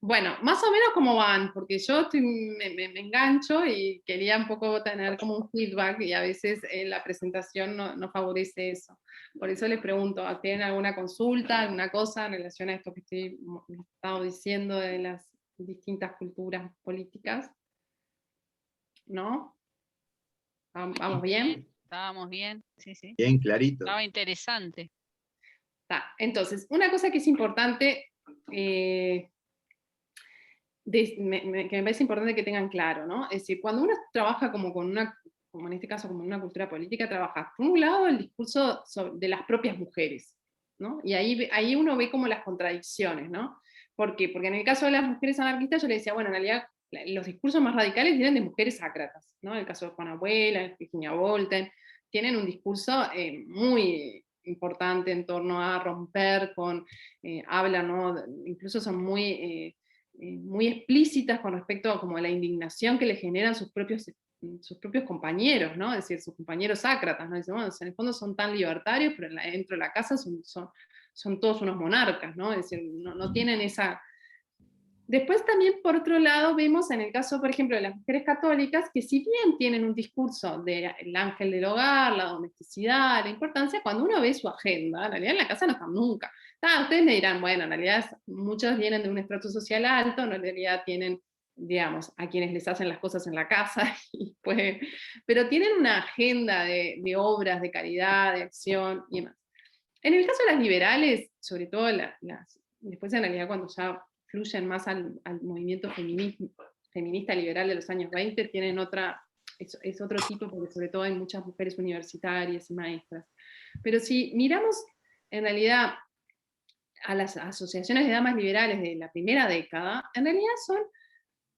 Bueno, más o menos cómo van, porque yo me engancho y quería un poco tener como un feedback y a veces la presentación no favorece eso. Por eso les pregunto, ¿tienen alguna consulta, alguna cosa en relación a esto que he estado diciendo de las distintas culturas políticas? ¿No? ¿Vamos bien? Estábamos bien, sí, sí. Bien clarito. Estaba interesante. Entonces, una cosa que es importante, que me parece importante que tengan claro, ¿no? Es decir, cuando uno trabaja como en este caso como una cultura política, trabaja, por un lado, el discurso de las propias mujeres, ¿no? Y ahí uno ve como las contradicciones, ¿no? ¿Por qué? Porque en el caso de las mujeres anarquistas yo le decía, bueno, en realidad los discursos más radicales vienen de mujeres sácratas, ¿no? En el caso de Juana Abuela, Virginia Volten, tienen un discurso muy importante en torno a romper con, hablan, ¿no? Incluso son muy explícitas con respecto a como la indignación que le generan sus propios compañeros, ¿no? Es decir, sus compañeros sácratas, ¿no? Dicen, bueno, en el fondo son tan libertarios, pero dentro de la casa son todos unos monarcas, ¿no? Es decir, no tienen esa... Después también, por otro lado, vemos en el caso, por ejemplo, de las mujeres católicas, que si bien tienen un discurso del ángel del hogar, la domesticidad, la importancia, cuando uno ve su agenda, en realidad en la casa no están nunca. Ustedes me dirán, bueno, en realidad muchos vienen de un estrato social alto, en realidad tienen, digamos, a quienes les hacen las cosas en la casa, pero tienen una agenda de obras, de caridad, de acción y demás. En el caso de las liberales, sobre todo después en realidad cuando ya fluyen más al movimiento feminista liberal de los años 20, tienen es otro tipo, porque sobre todo hay muchas mujeres universitarias y maestras. Pero si miramos en realidad a las asociaciones de damas liberales de la primera década, en realidad son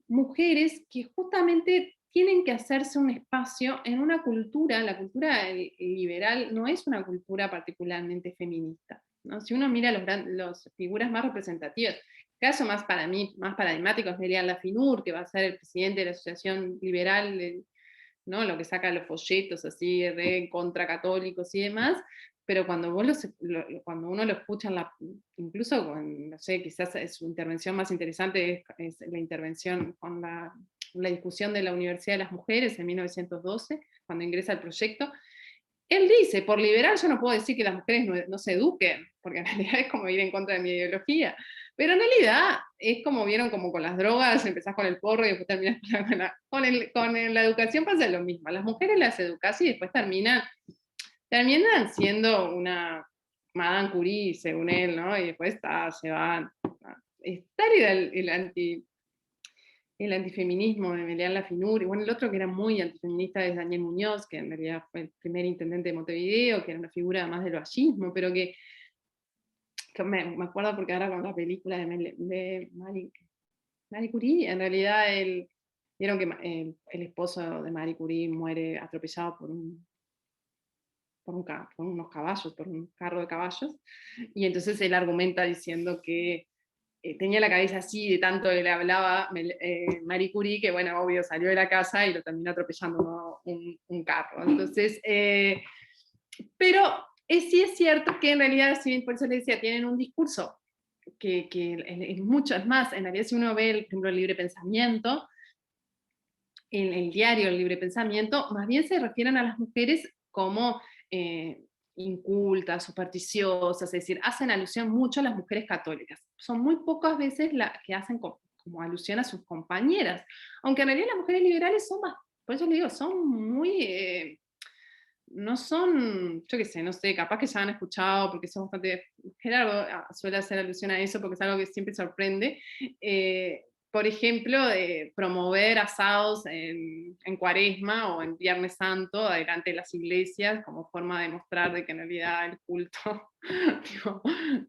mujeres que justamente tienen que hacerse un espacio en una cultura, la cultura liberal no es una cultura particularmente feminista, ¿no? Si uno mira las figuras más representativas, el caso más para mí, más paradigmático es Melian Lafinur, que va a ser el presidente de la Asociación Liberal, ¿no? Lo que saca los folletos así de contra católicos y demás, pero cuando cuando uno lo escucha, incluso con, no sé, quizás su intervención más interesante es la intervención con la discusión de la Universidad de las Mujeres en 1912, cuando ingresa al proyecto. Él dice, por liberal yo no puedo decir que las mujeres no se eduquen, porque en realidad es como ir en contra de mi ideología, pero en realidad es como vieron como con las drogas, empezás con el porro y después terminás con la educación pasa lo mismo, las mujeres las educás y después terminan siendo una Madame Curie, según él, ¿no? Y después se van. Está el antifeminismo de Melian Lafinur, y bueno, el otro que era muy antifeminista es Daniel Muñoz, que en realidad fue el primer intendente de Montevideo, que era una figura más del vallismo, pero que me acuerdo porque ahora con la película de Marie Curie, en realidad vieron que el esposo de Marie Curie muere atropellado por unos caballos, por un carro de caballos, y entonces él argumenta diciendo que tenía la cabeza así de tanto que le hablaba Marie Curie, que bueno, obvio, salió de la casa y lo terminó atropellando, ¿no? un carro. Entonces, pero Sí es cierto que en realidad, si bien por eso les decía, tienen un discurso que es mucho, es más, en realidad si uno ve, por ejemplo, el libre pensamiento, en el diario El Libre Pensamiento, más bien se refieren a las mujeres como incultas, supersticiosas, es decir, hacen alusión mucho a las mujeres católicas. Son muy pocas veces las que hacen como alusión a sus compañeras, aunque en realidad las mujeres liberales son más, por eso les digo, son muy... no son, yo qué sé, no sé, capaz que ya han escuchado, porque son bastante, Gerardo suele hacer alusión a eso porque es algo que siempre sorprende, por ejemplo, de promover asados en Cuaresma o en Viernes Santo delante de las iglesias como forma de mostrar de que en realidad el culto, tipo,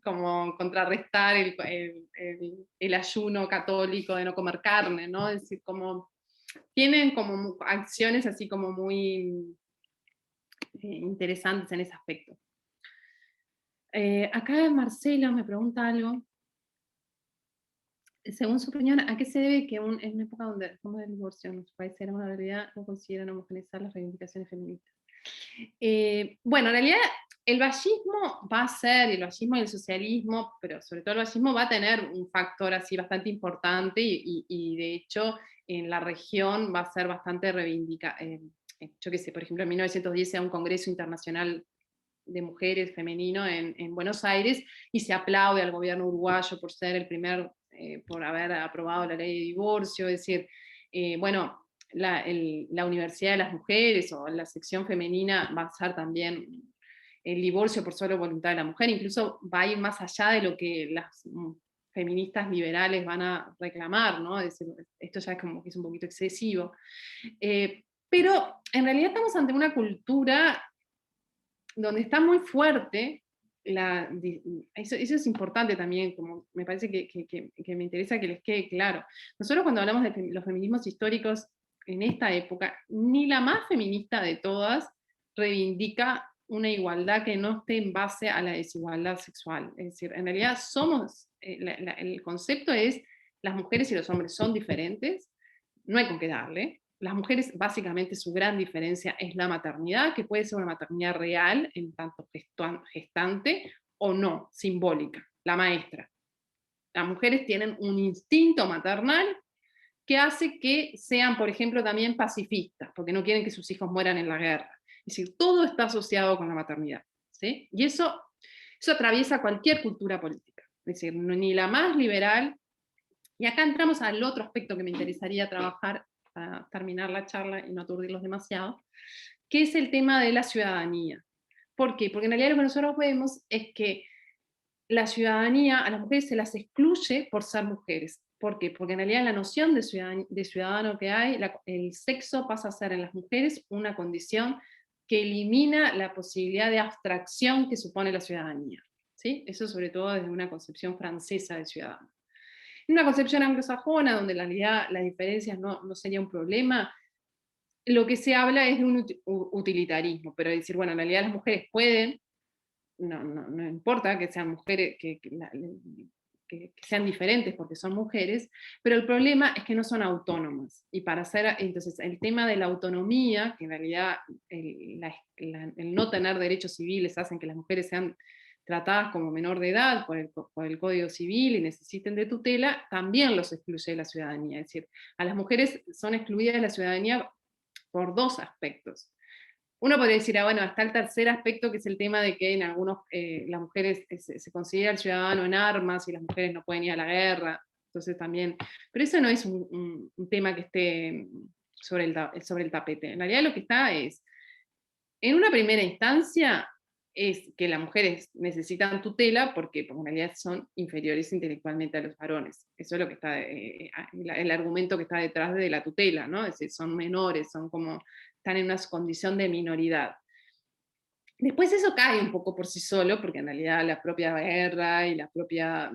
como contrarrestar el ayuno católico de no comer carne, ¿no? Es decir, como tienen como acciones así como muy interesantes en ese aspecto. Acá Marcelo me pregunta algo. Según su opinión, ¿a qué se debe que en una época donde después del divorcio en nuestro país era una realidad, no consideran homogeneizar las reivindicaciones feministas? Bueno, en realidad el vallismo va a ser, el vallismo y el socialismo, pero sobre todo el vallismo va a tener un factor así bastante importante y de hecho en la región va a ser bastante yo qué sé, por ejemplo en 1910 se da un congreso internacional de mujeres femenino en Buenos Aires y se aplaude al gobierno uruguayo por ser el primer, por haber aprobado la ley de divorcio, es decir, bueno, la Universidad de las Mujeres o la sección femenina va a ser también el divorcio por solo voluntad de la mujer, incluso va a ir más allá de lo que las feministas liberales van a reclamar, ¿no? Es decir, esto ya es como que es un poquito excesivo. Pero en realidad estamos ante una cultura donde está muy fuerte, eso es importante también, como me parece que me interesa que les quede claro. Nosotros cuando hablamos de los feminismos históricos en esta época, ni la más feminista de todas reivindica una igualdad que no esté en base a la desigualdad sexual. Es decir, en realidad el concepto es las mujeres y los hombres son diferentes, no hay con qué darle. Las mujeres, básicamente, su gran diferencia es la maternidad, que puede ser una maternidad real, en tanto gestante, o no, simbólica, la maestra. Las mujeres tienen un instinto maternal que hace que sean, por ejemplo, también pacifistas, porque no quieren que sus hijos mueran en la guerra. Es decir, todo está asociado con la maternidad, ¿sí? Y eso atraviesa cualquier cultura política. Es decir, ni la más liberal. Y acá entramos al otro aspecto que me interesaría trabajar para terminar la charla y no aturdirlos demasiado, que es el tema de la ciudadanía. ¿Por qué? Porque en realidad lo que nosotros vemos es que la ciudadanía a las mujeres se las excluye por ser mujeres. ¿Por qué? Porque en realidad la noción de ciudadano que hay, el sexo pasa a ser en las mujeres una condición que elimina la posibilidad de abstracción que supone la ciudadanía. ¿Sí? Eso sobre todo desde una concepción francesa de ciudadano. En una concepción anglosajona, donde en realidad las diferencias no sería un problema, lo que se habla es de un utilitarismo, pero decir, bueno, en realidad las mujeres pueden, no importa que sean mujeres, que sean diferentes porque son mujeres, pero el problema es que no son autónomas. Y para hacer, entonces, el tema de la autonomía, que en realidad el no tener derechos civiles hacen que las mujeres sean tratadas como menor de edad por el Código Civil y necesiten de tutela, también los excluye de la ciudadanía. Es decir, a las mujeres son excluidas de la ciudadanía por dos aspectos. Uno podría decir, bueno, está el tercer aspecto, que es el tema de que en algunos, las mujeres se considera el ciudadano en armas y las mujeres no pueden ir a la guerra, entonces también, pero eso no es un tema que esté sobre el tapete. En realidad lo que está es, en una primera instancia, es que las mujeres necesitan tutela porque en realidad son inferiores intelectualmente a los varones. Eso es lo que está, el argumento que está detrás de la tutela, ¿no? Es decir, son menores, están en una condición de minoridad. Después eso cae un poco por sí solo, porque en realidad la propia guerra y la propia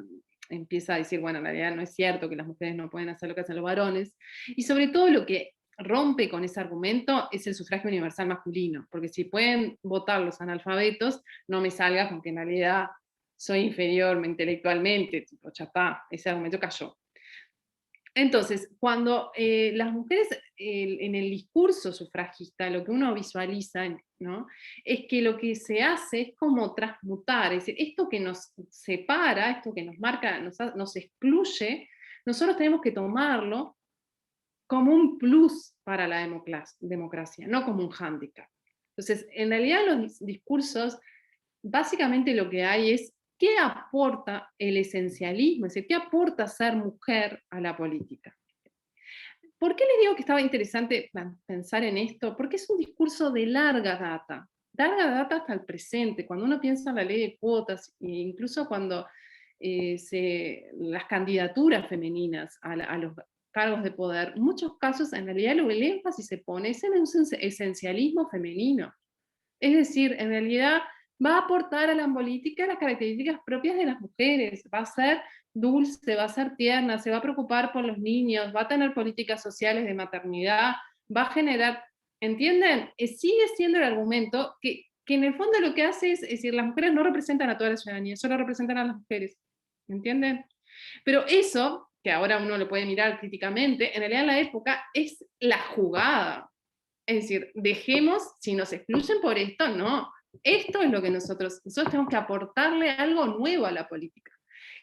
empieza a decir, bueno, en realidad no es cierto que las mujeres no pueden hacer lo que hacen los varones. Y sobre todo lo que rompe con ese argumento es el sufragio universal masculino, porque si pueden votar los analfabetos, no me salga con que en realidad soy inferior intelectualmente, tipo, ya está, ese argumento cayó. Entonces, cuando las mujeres en el discurso sufragista, lo que uno visualiza, ¿no? Es que lo que se hace es como transmutar, es decir, esto que nos separa, esto que nos marca, nos excluye, nosotros tenemos que tomarlo como un plus para la democracia, no como un hándicap. Entonces, en realidad los discursos, básicamente lo que hay es qué aporta el esencialismo, es decir, qué aporta ser mujer a la política. ¿Por qué les digo que estaba interesante pensar en esto? Porque es un discurso de larga data hasta el presente. Cuando uno piensa en la ley de cuotas, e incluso cuando las candidaturas femeninas a los cargos de poder, en muchos casos en realidad el énfasis se pone es en un esencialismo femenino. Es decir, en realidad va a aportar a la política las características propias de las mujeres, va a ser dulce, va a ser tierna, se va a preocupar por los niños, va a tener políticas sociales de maternidad, va a generar, ¿entienden? Sigue siendo el argumento que en el fondo lo que hace es decir, las mujeres no representan a toda la ciudadanía, solo representan a las mujeres, ¿entienden? Pero eso, que ahora uno lo puede mirar críticamente, en realidad en la época es la jugada. Es decir, dejemos, si nos excluyen por esto, no. Esto es lo que nosotros tenemos que aportarle algo nuevo a la política.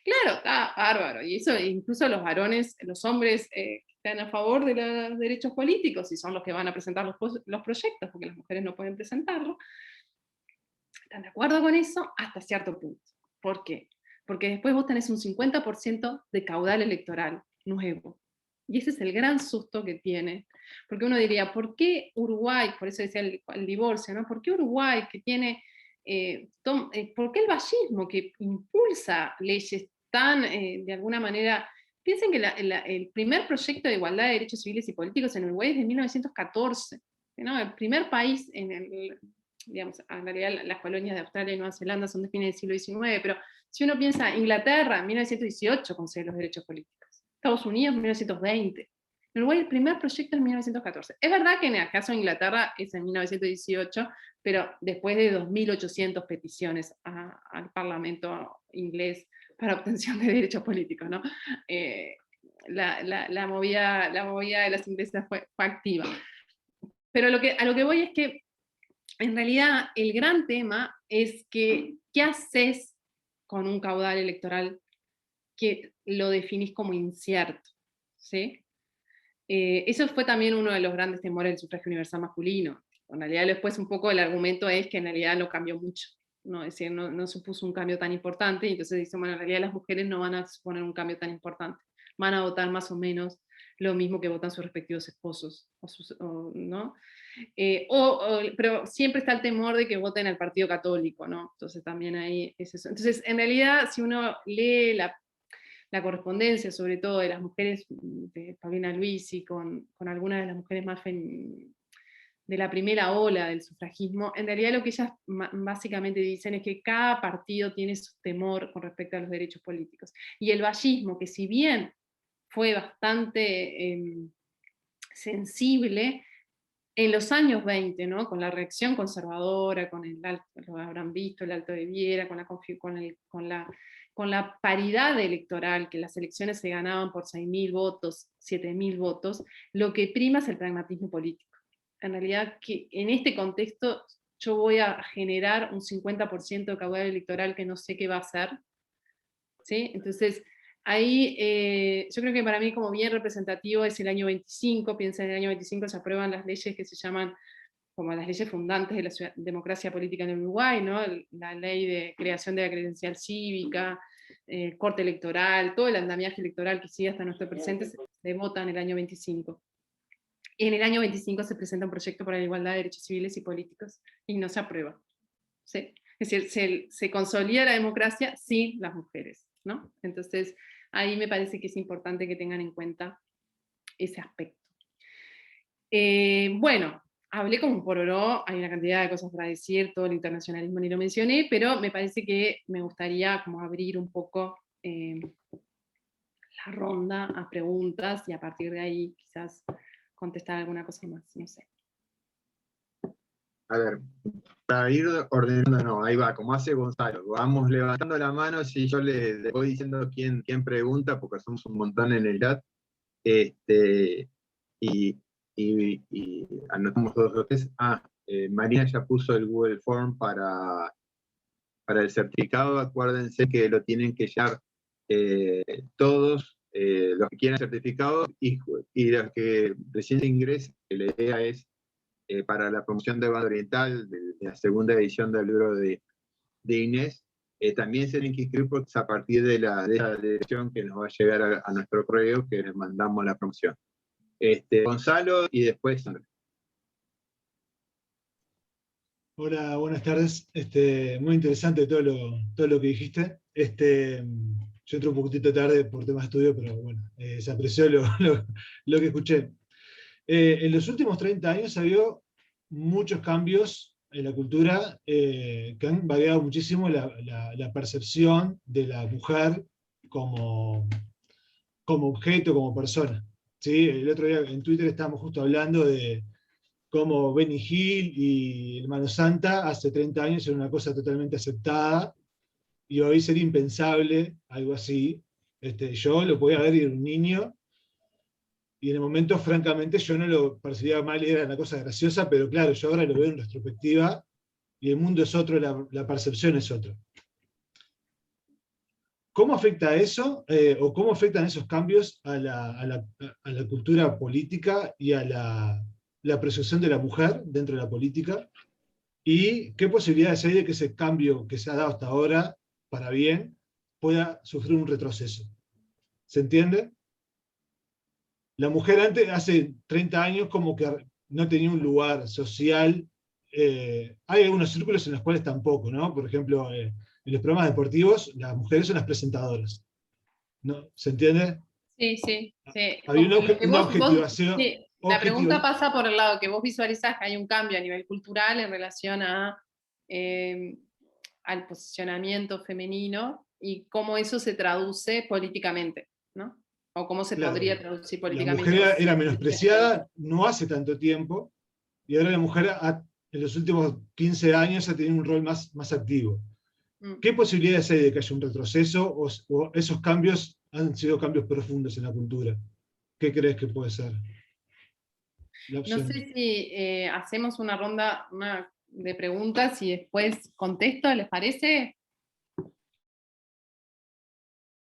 Claro, está bárbaro, y eso incluso los varones, los hombres que están a favor de los derechos políticos, y son los que van a presentar los proyectos, porque las mujeres no pueden presentarlo, están de acuerdo con eso hasta cierto punto. ¿Por qué? Porque después vos tenés un 50% de caudal electoral nuevo. Y ese es el gran susto que tiene. Porque uno diría, ¿por qué Uruguay, por eso decía el divorcio, ¿no? ¿Por qué Uruguay que tiene, por qué el vallismo que impulsa leyes tan, de alguna manera, piensen que el primer proyecto de igualdad de derechos civiles y políticos en Uruguay es de 1914, ¿no? El primer país digamos, en realidad las colonias de Australia y Nueva Zelanda son de fines del siglo XIX, pero si uno piensa, Inglaterra, en 1918 concede los derechos políticos, Estados Unidos, en 1920, en Uruguay el primer proyecto es en 1914. Es verdad que en el caso de Inglaterra es en 1918, pero después de 2.800 peticiones al Parlamento inglés para obtención de derechos políticos, ¿no? La movida de las inglesas fue activa. Pero a lo que voy es que en realidad el gran tema es que, ¿qué haces con un caudal electoral que lo definís como incierto? ¿Sí? Eso fue también uno de los grandes temores del sufragio universal masculino. En realidad después un poco el argumento es que en realidad no cambió mucho, ¿no? Es decir, no supuso un cambio tan importante, y entonces dicen, bueno, en realidad las mujeres no van a suponer un cambio tan importante, van a votar más o menos lo mismo que votan sus respectivos esposos, ¿no? Pero siempre está el temor de que voten al partido católico, ¿no? Entonces también ahí es eso. Entonces, en realidad, si uno lee la correspondencia, sobre todo de las mujeres, de Paulina Luisi, con algunas de las mujeres más de la primera ola del sufragismo, en realidad lo que ellas básicamente dicen es que cada partido tiene su temor con respecto a los derechos políticos. Y el vallismo, que si bien fue bastante sensible, en los años 20, ¿no? Con la reacción conservadora, con lo habrán visto, el Alto de Viera, con la paridad electoral, que las elecciones se ganaban por 6.000 votos, 7.000 votos, lo que prima es el pragmatismo político. En realidad, que en este contexto yo voy a generar un 50% de caudal electoral que no sé qué va a hacer, ¿sí? Entonces, ahí yo creo que para mí como bien representativo es el año 25, piensa en el año 25 se aprueban las leyes que se llaman como las leyes fundantes de la democracia política en Uruguay, ¿no? La ley de creación de la credencial cívica, corte electoral, todo el andamiaje electoral que sigue hasta nuestro presente se vota en el año 25. Y en el año 25 se presenta un proyecto para la igualdad de derechos civiles y políticos y no se aprueba. ¿Sí? Es decir, se consolida la democracia sin las mujeres, ¿no? Entonces, ahí me parece que es importante que tengan en cuenta ese aspecto. Bueno, hablé como un pororó, hay una cantidad de cosas para decir, todo el internacionalismo ni lo mencioné, pero me parece que me gustaría como abrir un poco la ronda a preguntas y a partir de ahí quizás contestar alguna cosa más, no sé. A ver, para ir ordenando, no, ahí va, como hace Gonzalo, vamos levantando la mano, si yo le voy diciendo quién pregunta, porque somos un montón en el chat, Y anotamos todos los que es. María ya puso el Google Form para el certificado. Acuérdense que lo tienen que llenar todos los que quieran certificado y los que recién ingresen. La idea es para la promoción de Banda Oriental, de la segunda edición del libro de Inés, también se tienen que inscribir porque es a partir de la dirección que nos va a llegar a nuestro correo que les mandamos la promoción. Gonzalo y después Sandra. Hola, buenas tardes. Muy interesante todo lo que dijiste. Yo entré un poquitito tarde por temas de estudio, pero bueno, se apreció lo que escuché. En los últimos 30 años ha habido muchos cambios en la cultura que han variado muchísimo la percepción de la mujer como objeto, como persona. ¿Sí? El otro día en Twitter estábamos justo hablando de cómo Benny Hill y Hermano Santa hace 30 años era una cosa totalmente aceptada, y hoy sería impensable algo así. Yo lo podía ver y era un niño, y en el momento, francamente, yo no lo percibía mal, era una cosa graciosa, pero claro, yo ahora lo veo en retrospectiva, y el mundo es otro, la percepción es otra. ¿Cómo afecta eso, o cómo afectan esos cambios a la cultura política y a la percepción de la mujer dentro de la política? ¿Y qué posibilidades hay de que ese cambio que se ha dado hasta ahora, para bien, pueda sufrir un retroceso? ¿Se entiende? La mujer antes, hace 30 años, como que no tenía un lugar social. Hay algunos círculos en los cuales tampoco, ¿no? Por ejemplo, en los programas deportivos, las mujeres son las presentadoras, ¿no? ¿Se entiende? Sí, sí, sí. Había Como lo que una vos, objetivación. sí, la pregunta pasa por el lado que vos visualizás que hay un cambio a nivel cultural en relación al posicionamiento femenino y cómo eso se traduce políticamente, ¿no? O cómo se Claro, podría traducir la políticamente. mujer era menospreciada no hace tanto tiempo, y ahora la mujer en los últimos 15 años ha tenido un rol más activo. ¿Qué posibilidades hay de que haya un retroceso, o esos cambios han sido cambios profundos en la cultura? ¿Qué crees que puede ser la No opción? sé si hacemos una ronda de preguntas y después contesto, ¿les parece?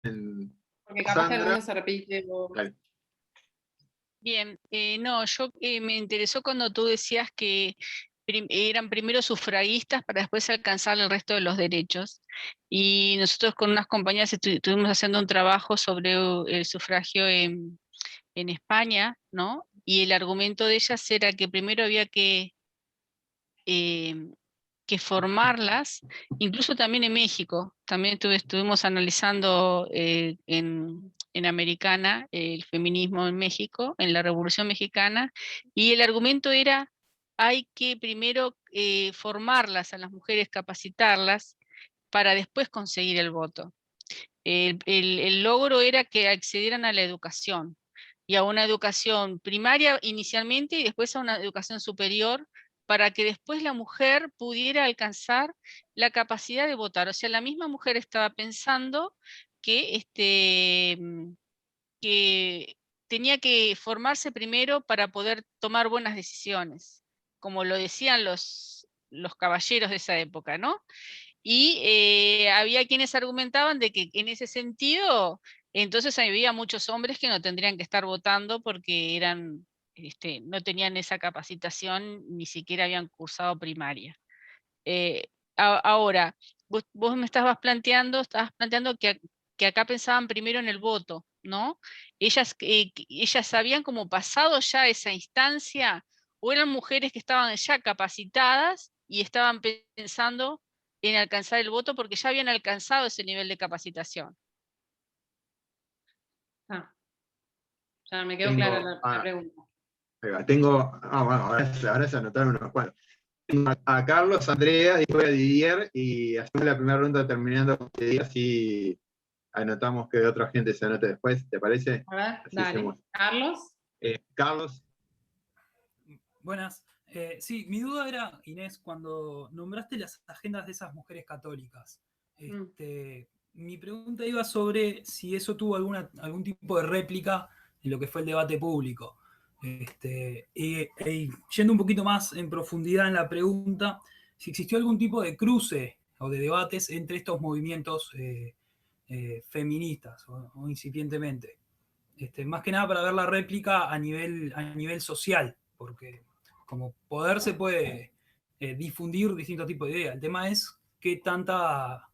Porque capaz que Sandra. alguno se repite. Bien, no, yo me interesó cuando tú decías que eran primero sufragistas para después alcanzar el resto de los derechos. Y nosotros con unas compañeras estuvimos haciendo un trabajo sobre el sufragio en España, ¿no? Y el argumento de ellas era que primero había que formarlas, incluso también en México. También estuvimos analizando en Americana el feminismo en México, en la Revolución Mexicana, y el argumento era, hay que primero formarlas a las mujeres, capacitarlas, para después conseguir el voto. El logro era que accedieran a la educación, y a una educación primaria inicialmente y después a una educación superior, para que después la mujer pudiera alcanzar la capacidad de votar. O sea, la misma mujer estaba pensando que, que tenía que formarse primero para poder tomar buenas decisiones, como lo decían los caballeros de esa época, ¿no? Y había quienes argumentaban de que en ese sentido, entonces había muchos hombres que no tendrían que estar votando porque no tenían esa capacitación, ni siquiera habían cursado primaria. Ahora, vos me estabas planteando que acá pensaban primero en el voto, ¿no? Ellas habían como pasado ya esa instancia, o eran mujeres que estaban ya capacitadas y estaban pensando en alcanzar el voto porque ya habían alcanzado ese nivel de capacitación. Ya me quedó clara la pregunta. Bueno, ahora se anotaron unos cuantos. Tengo a Carlos, Andrea, y voy a Didier, y hacemos la primera ronda terminando con Didier, así anotamos que otra gente se anote después, ¿te parece? A ver, Así dale. hacemos. Carlos. Carlos. Buenas. Sí, mi duda era, Inés, cuando nombraste las agendas de esas mujeres católicas, mi pregunta iba sobre si eso tuvo algún tipo de réplica lo que fue el debate público. Y yendo un poquito más en profundidad en la pregunta, si existió algún tipo de cruce o de debates entre estos movimientos feministas o incipientemente. Más que nada para ver la réplica a nivel social, porque como poder se puede difundir distintos tipos de ideas. El tema es qué tanta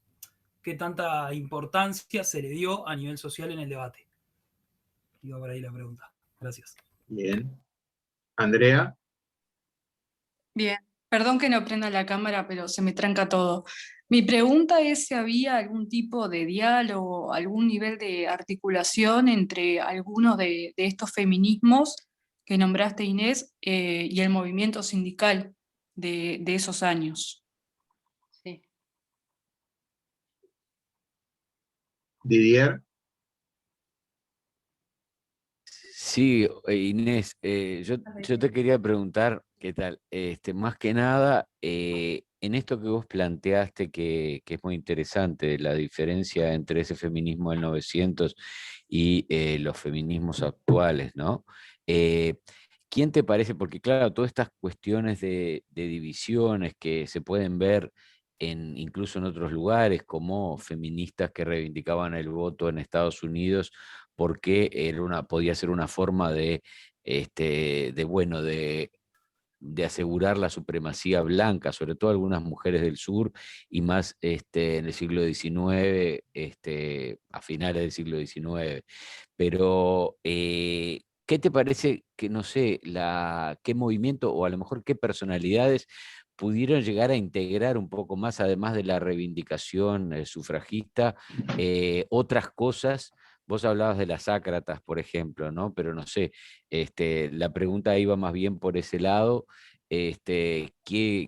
importancia se le dio a nivel social en el debate. Iba por ahí la pregunta. Gracias. Bien. Andrea. Bien, perdón que no prenda la cámara, pero se me tranca todo. Mi pregunta es si había algún tipo de diálogo, algún nivel de articulación entre algunos de estos feminismos que nombraste, Inés, y el movimiento sindical de esos años. Sí. Didier. Sí, Inés, yo te quería preguntar, ¿qué tal? Más que nada, en esto que vos planteaste, que es muy interesante, la diferencia entre ese feminismo del 900 y los feminismos actuales, ¿no? Eh, ¿Quién te parece? Porque claro, todas estas cuestiones de divisiones que se pueden ver incluso en otros lugares, como feministas que reivindicaban el voto en Estados Unidos, porque podía ser una forma de asegurar la supremacía blanca, sobre todo algunas mujeres del sur, y más en el siglo XIX, a finales del siglo XIX. Pero, ¿qué te parece que, no sé, qué movimiento o a lo mejor qué personalidades pudieron llegar a integrar un poco más, además de la reivindicación sufragista, otras cosas? Vos hablabas de las ácratas, por ejemplo, ¿no? Pero no sé, la pregunta iba más bien por ese lado. ¿Qué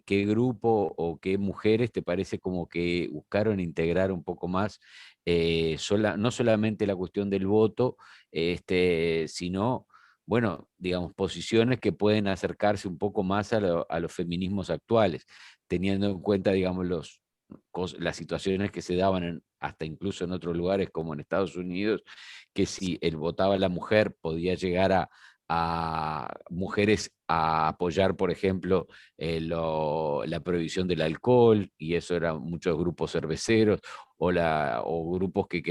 grupo o qué mujeres te parece como que buscaron integrar un poco más, no solamente la cuestión del voto, sino, bueno, digamos, posiciones que pueden acercarse un poco más a los feminismos actuales, teniendo en cuenta, digamos, las situaciones que se daban hasta incluso en otros lugares como en Estados Unidos, que si votaba la mujer podía llegar a mujeres a apoyar, por ejemplo, la prohibición del alcohol, y eso eran muchos grupos cerveceros, o grupos que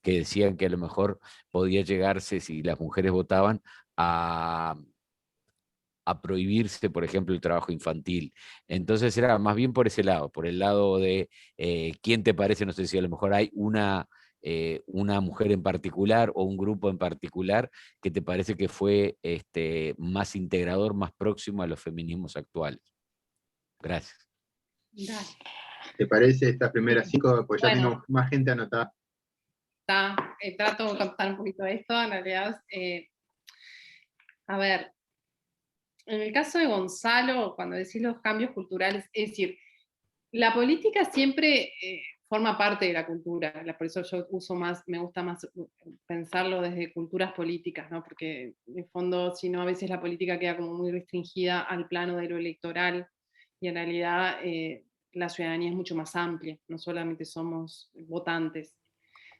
decían que a lo mejor podía llegarse, si las mujeres votaban, a prohibirse, por ejemplo, el trabajo infantil. Entonces era más bien por ese lado, por el lado de quién te parece, no sé si a lo mejor hay una mujer en particular o un grupo en particular que te parece que fue más integrador, más próximo a los feminismos actuales. Gracias. Dale. ¿Te parece estas primeras 5? Pues ya Bueno. tengo más gente anotada. Trato de captar un poquito esto, en realidad. A ver, en el caso de Gonzalo, cuando decís los cambios culturales, es decir, la política siempre forma parte de la cultura, por eso yo me gusta más pensarlo desde culturas políticas, ¿no? Porque en el fondo, si no, a veces la política queda como muy restringida al plano de lo electoral, y en realidad la ciudadanía es mucho más amplia, no solamente somos votantes,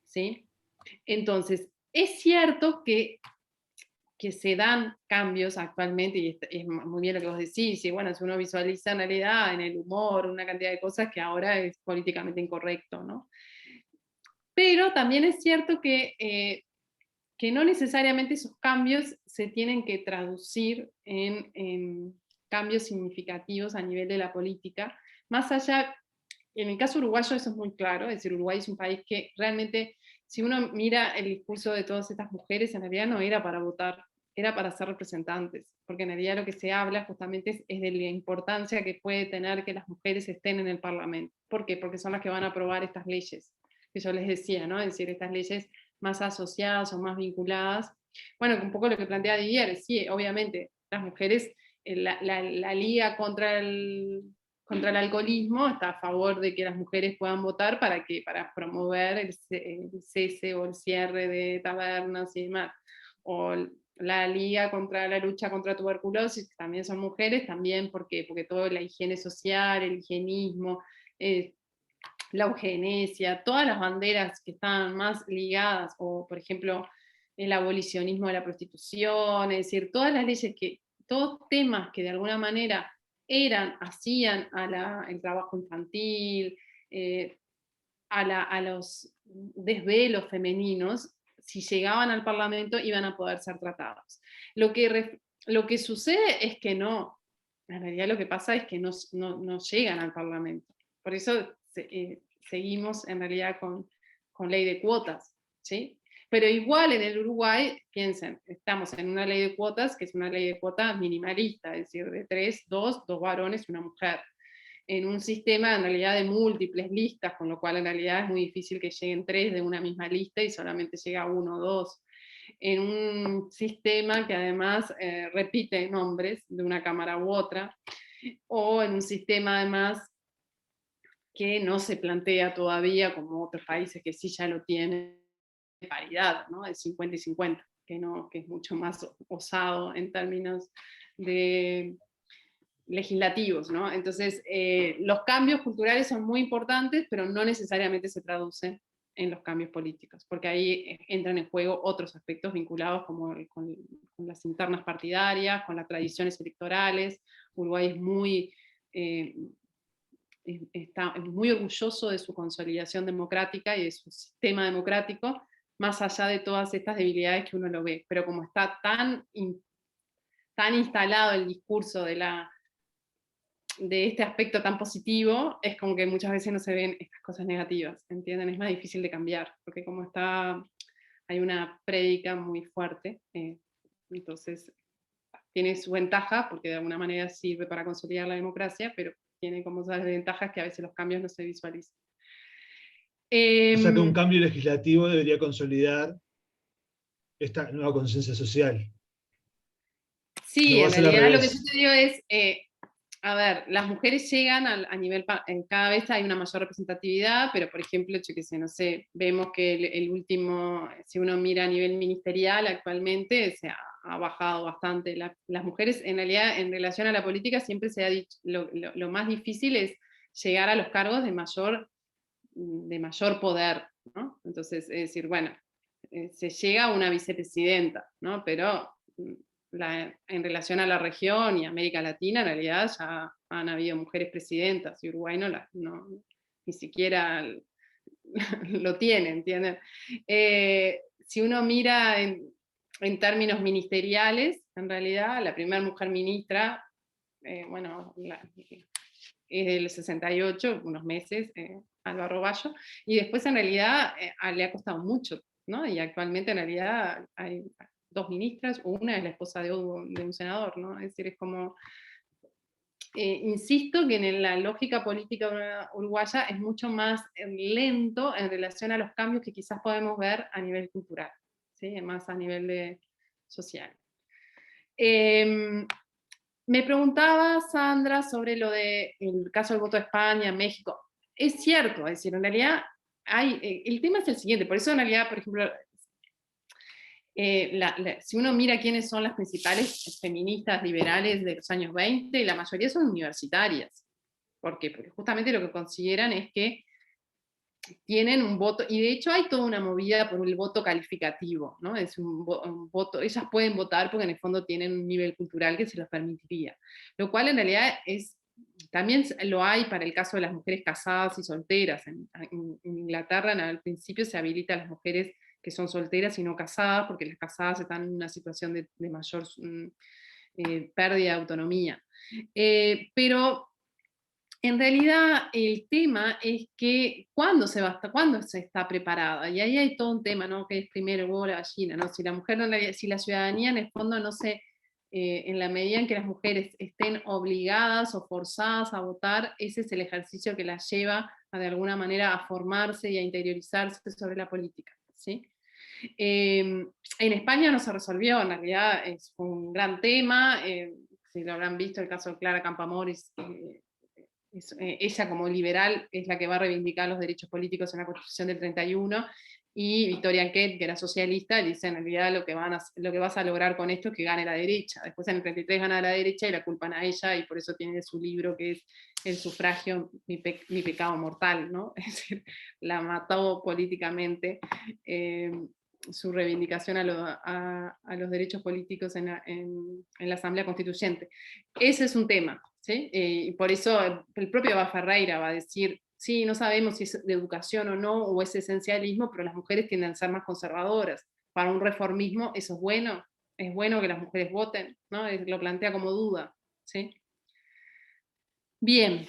¿sí? Entonces, es cierto que se dan cambios actualmente, y es muy bien lo que vos decís, y bueno, si uno visualiza en realidad en el humor una cantidad de cosas que ahora es políticamente incorrecto, ¿no? Pero también es cierto que no necesariamente esos cambios se tienen que traducir en cambios significativos a nivel de la política, más allá. En el caso uruguayo eso es muy claro, es decir, Uruguay es un país que realmente, si uno mira el discurso de todas estas mujeres, en realidad no era para votar, era para ser representantes, porque en realidad lo que se habla justamente es de la importancia que puede tener que las mujeres estén en el Parlamento. ¿Por qué? Porque son las que van a aprobar estas leyes, que yo les decía, ¿no? Es decir, estas leyes más asociadas o más vinculadas. Bueno, un poco lo que plantea Didier, sí, obviamente, las mujeres, la liga contra el alcoholismo está a favor de que las mujeres puedan votar para promover el cese o el cierre de tabernas y demás. O la Liga contra la lucha contra tuberculosis, que también son mujeres, también porque toda la higiene social, el higienismo, la eugenesia, todas las banderas que están más ligadas, o por ejemplo, el abolicionismo de la prostitución, es decir, todas las leyes todos temas que de alguna manera hacían el trabajo infantil, a los desvelos femeninos, si llegaban al Parlamento iban a poder ser tratados. Lo que sucede es que no, en realidad lo que pasa es que no llegan al Parlamento. Por eso seguimos en realidad con ley de cuotas, ¿sí? Pero igual en el Uruguay, piensen, estamos en una ley de cuotas que es una ley de cuotas minimalista, es decir, de 3, 2 varones y una mujer. En un sistema en realidad de múltiples listas, con lo cual en realidad es muy difícil que lleguen 3 de una misma lista y solamente llega 1 o 2. En un sistema que además repite nombres de una cámara u otra, o en un sistema además que no se plantea todavía, como otros países que sí ya lo tienen, de paridad, ¿no? De 50 y 50, que es mucho más osado en términos de legislativos, ¿no? Entonces, los cambios culturales son muy importantes, pero no necesariamente se traducen en los cambios políticos, porque ahí entran en juego otros aspectos vinculados como con las internas partidarias, con las tradiciones electorales. Uruguay es está muy orgulloso de su consolidación democrática y de su sistema democrático, más allá de todas estas debilidades que uno lo ve. Pero como está tan instalado el discurso de este aspecto tan positivo, es como que muchas veces no se ven estas cosas negativas, ¿entienden? Es más difícil de cambiar, porque como hay una prédica muy fuerte, entonces tiene su ventaja, porque de alguna manera sirve para consolidar la democracia, pero tiene como esas desventajas que a veces los cambios no se visualizan. O sea que un cambio legislativo debería consolidar esta nueva conciencia social. Sí, en realidad lo que yo te digo es, a ver, las mujeres llegan a nivel, cada vez hay una mayor representatividad, pero por ejemplo, yo qué sé, no sé, vemos que el último, si uno mira a nivel ministerial actualmente, se ha bajado bastante. Las mujeres, en realidad, en relación a la política, siempre se ha dicho, lo más difícil es llegar a los cargos de mayor poder, ¿no? Entonces, es decir, bueno, se llega a una vicepresidenta, ¿no? Pero en relación a la región y América Latina, en realidad ya han habido mujeres presidentas y Uruguay ni siquiera lo tiene, ¿entienden? Si uno mira en términos ministeriales, en realidad la primera mujer ministra, es del 68, unos meses, Alba Roballo, y después en realidad le ha costado mucho, ¿no? Y actualmente en realidad hay 2 ministras, una es la esposa de un senador, ¿no? Es decir, es como, insisto que en la lógica política uruguaya es mucho más lento en relación a los cambios que quizás podemos ver a nivel cultural, ¿sí? Más a nivel social. Me preguntaba Sandra sobre el caso del voto de España, México. Es cierto, es decir, en realidad el tema es el siguiente, por eso en realidad, por ejemplo, si uno mira quiénes son las principales feministas liberales de los años 20, la mayoría son universitarias. ¿Por qué? Porque justamente lo que consideran es que tienen un voto, y de hecho hay toda una movida por el voto calificativo, ¿no? Es un voto, ellas pueden votar porque en el fondo tienen un nivel cultural que se los permitiría, lo cual en realidad también lo hay para el caso de las mujeres casadas y solteras. En Inglaterra al principio se habilita a las mujeres que son solteras y no casadas, porque las casadas están en una situación de mayor pérdida de autonomía. Pero en realidad el tema es que ¿cuándo se está preparada? Y ahí hay todo un tema, ¿no? Que es primero el huevo o la gallina, ¿no? Si la mujer, si la ciudadanía en el fondo no se, en la medida en que las mujeres estén obligadas o forzadas a votar, ese es el ejercicio que las lleva de alguna manera a formarse y a interiorizarse sobre la política, ¿sí? En España no se resolvió, en realidad fue un gran tema, si lo habrán visto el caso de Clara Campoamor, ella como liberal es la que va a reivindicar los derechos políticos en la Constitución del 31, y Victoria Enquet, que era socialista, dice en realidad lo que vas a lograr con esto es que gane la derecha. Después en el 33 gana la derecha y la culpan a ella, y por eso tiene su libro que es El sufragio, mi pecado mortal, ¿no? Es decir, la mató políticamente. su reivindicación a los derechos políticos en la Asamblea Constituyente. Ese es un tema, ¿sí? Y por eso el propio Abad Ferreira va a decir, sí, no sabemos si es de educación o no, o es esencialismo, pero las mujeres tienden a ser más conservadoras. Para un reformismo eso es bueno que las mujeres voten, ¿no? Lo plantea como duda, ¿sí? Bien.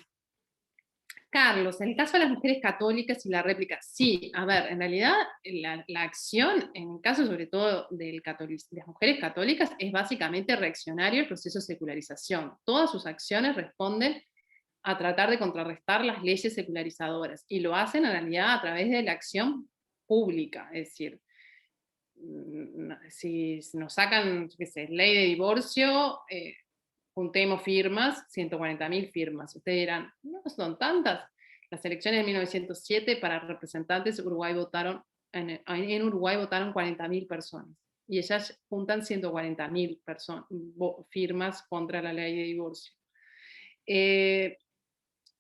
Carlos, en el caso de las mujeres católicas y la réplica, sí, a ver, en realidad la acción, en el caso sobre todo de las mujeres católicas, es básicamente reaccionario al proceso de secularización. Todas sus acciones responden a tratar de contrarrestar las leyes secularizadoras, y lo hacen en realidad a través de la acción pública, es decir, si nos sacan, qué sé, ley de divorcio, juntemos firmas, 140.000 firmas. Ustedes dirán, no son tantas. Las elecciones de 1907 para representantes en Uruguay votaron 40.000 personas. Y ellas juntan 140.000 firmas contra la ley de divorcio.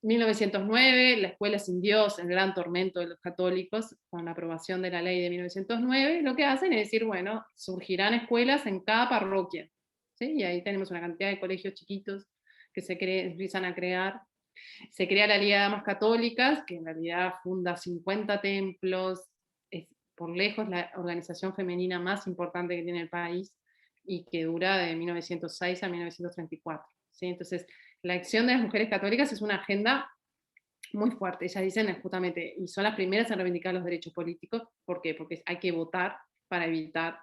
1909, la escuela sin Dios, el gran tormento de los católicos, con la aprobación de la ley de 1909, lo que hacen es decir, bueno, surgirán escuelas en cada parroquia. ¿Sí? Y ahí tenemos una cantidad de colegios chiquitos que empiezan a crear. Se crea la Liga de Damas Católicas, que en realidad funda 50 templos, es por lejos la organización femenina más importante que tiene el país, y que dura de 1906 a 1934. ¿Sí? Entonces, la acción de las mujeres católicas es una agenda muy fuerte. Ellas dicen justamente, y son las primeras en reivindicar los derechos políticos. ¿Por qué? Porque hay que votar para evitar,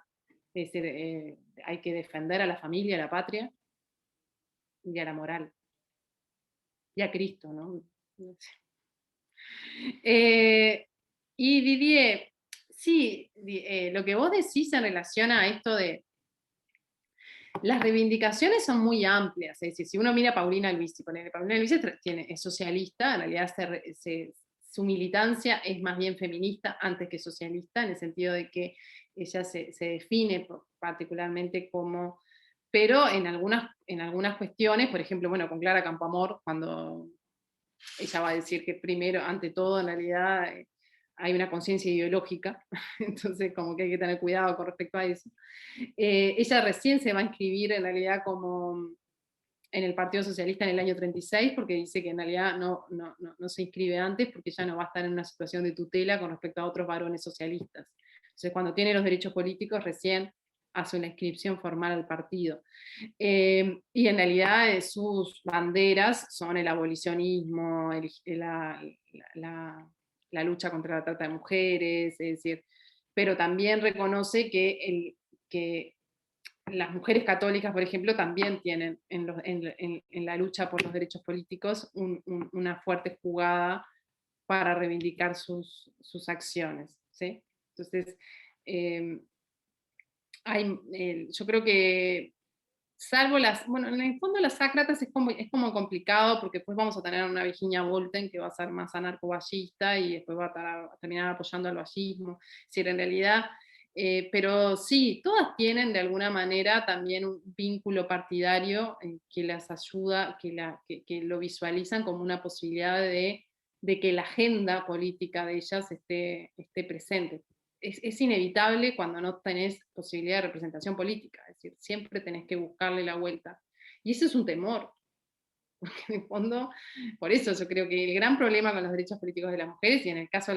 es decir, hay que defender a la familia, a la patria y a la moral. Y a Cristo, ¿no? Y Didier, sí, lo que vos decís en relación a esto de las reivindicaciones son muy amplias, es decir, si uno mira a Paulina Luisi, Paulina Luisi es socialista, en realidad su militancia es más bien feminista antes que socialista, en el sentido de que ella se define particularmente como, pero en algunas cuestiones, por ejemplo, bueno, con Clara Campoamor, cuando ella va a decir que primero, ante todo, en realidad hay una conciencia ideológica, entonces como que hay que tener cuidado con respecto a eso. Ella recién se va a inscribir en realidad como en el Partido Socialista en el año 36, porque dice que en realidad no se inscribe antes porque ya no va a estar en una situación de tutela con respecto a otros varones socialistas. Entonces cuando tiene los derechos políticos recién hace una inscripción formal al partido. Y en realidad sus banderas son el abolicionismo, la lucha contra la trata de mujeres, es decir, pero también reconoce que las mujeres católicas, por ejemplo, también tienen en la lucha por los derechos políticos una fuerte jugada para reivindicar sus acciones, ¿sí? Entonces, yo creo que, salvo bueno, en el fondo las sácratas es como complicado, porque después vamos a tener una Virginia Volten que va a ser más anarcoballista y después va a terminar apoyando al vallismo. Es decir, en realidad, pero sí, todas tienen de alguna manera también un vínculo partidario que las ayuda, que lo visualizan como una posibilidad de que la agenda política de ellas esté presente. Es inevitable cuando no tenés posibilidad de representación política, es decir, siempre tenés que buscarle la vuelta. Y eso es un temor, porque en el fondo, por eso yo creo que el gran problema con los derechos políticos de las mujeres, y en el caso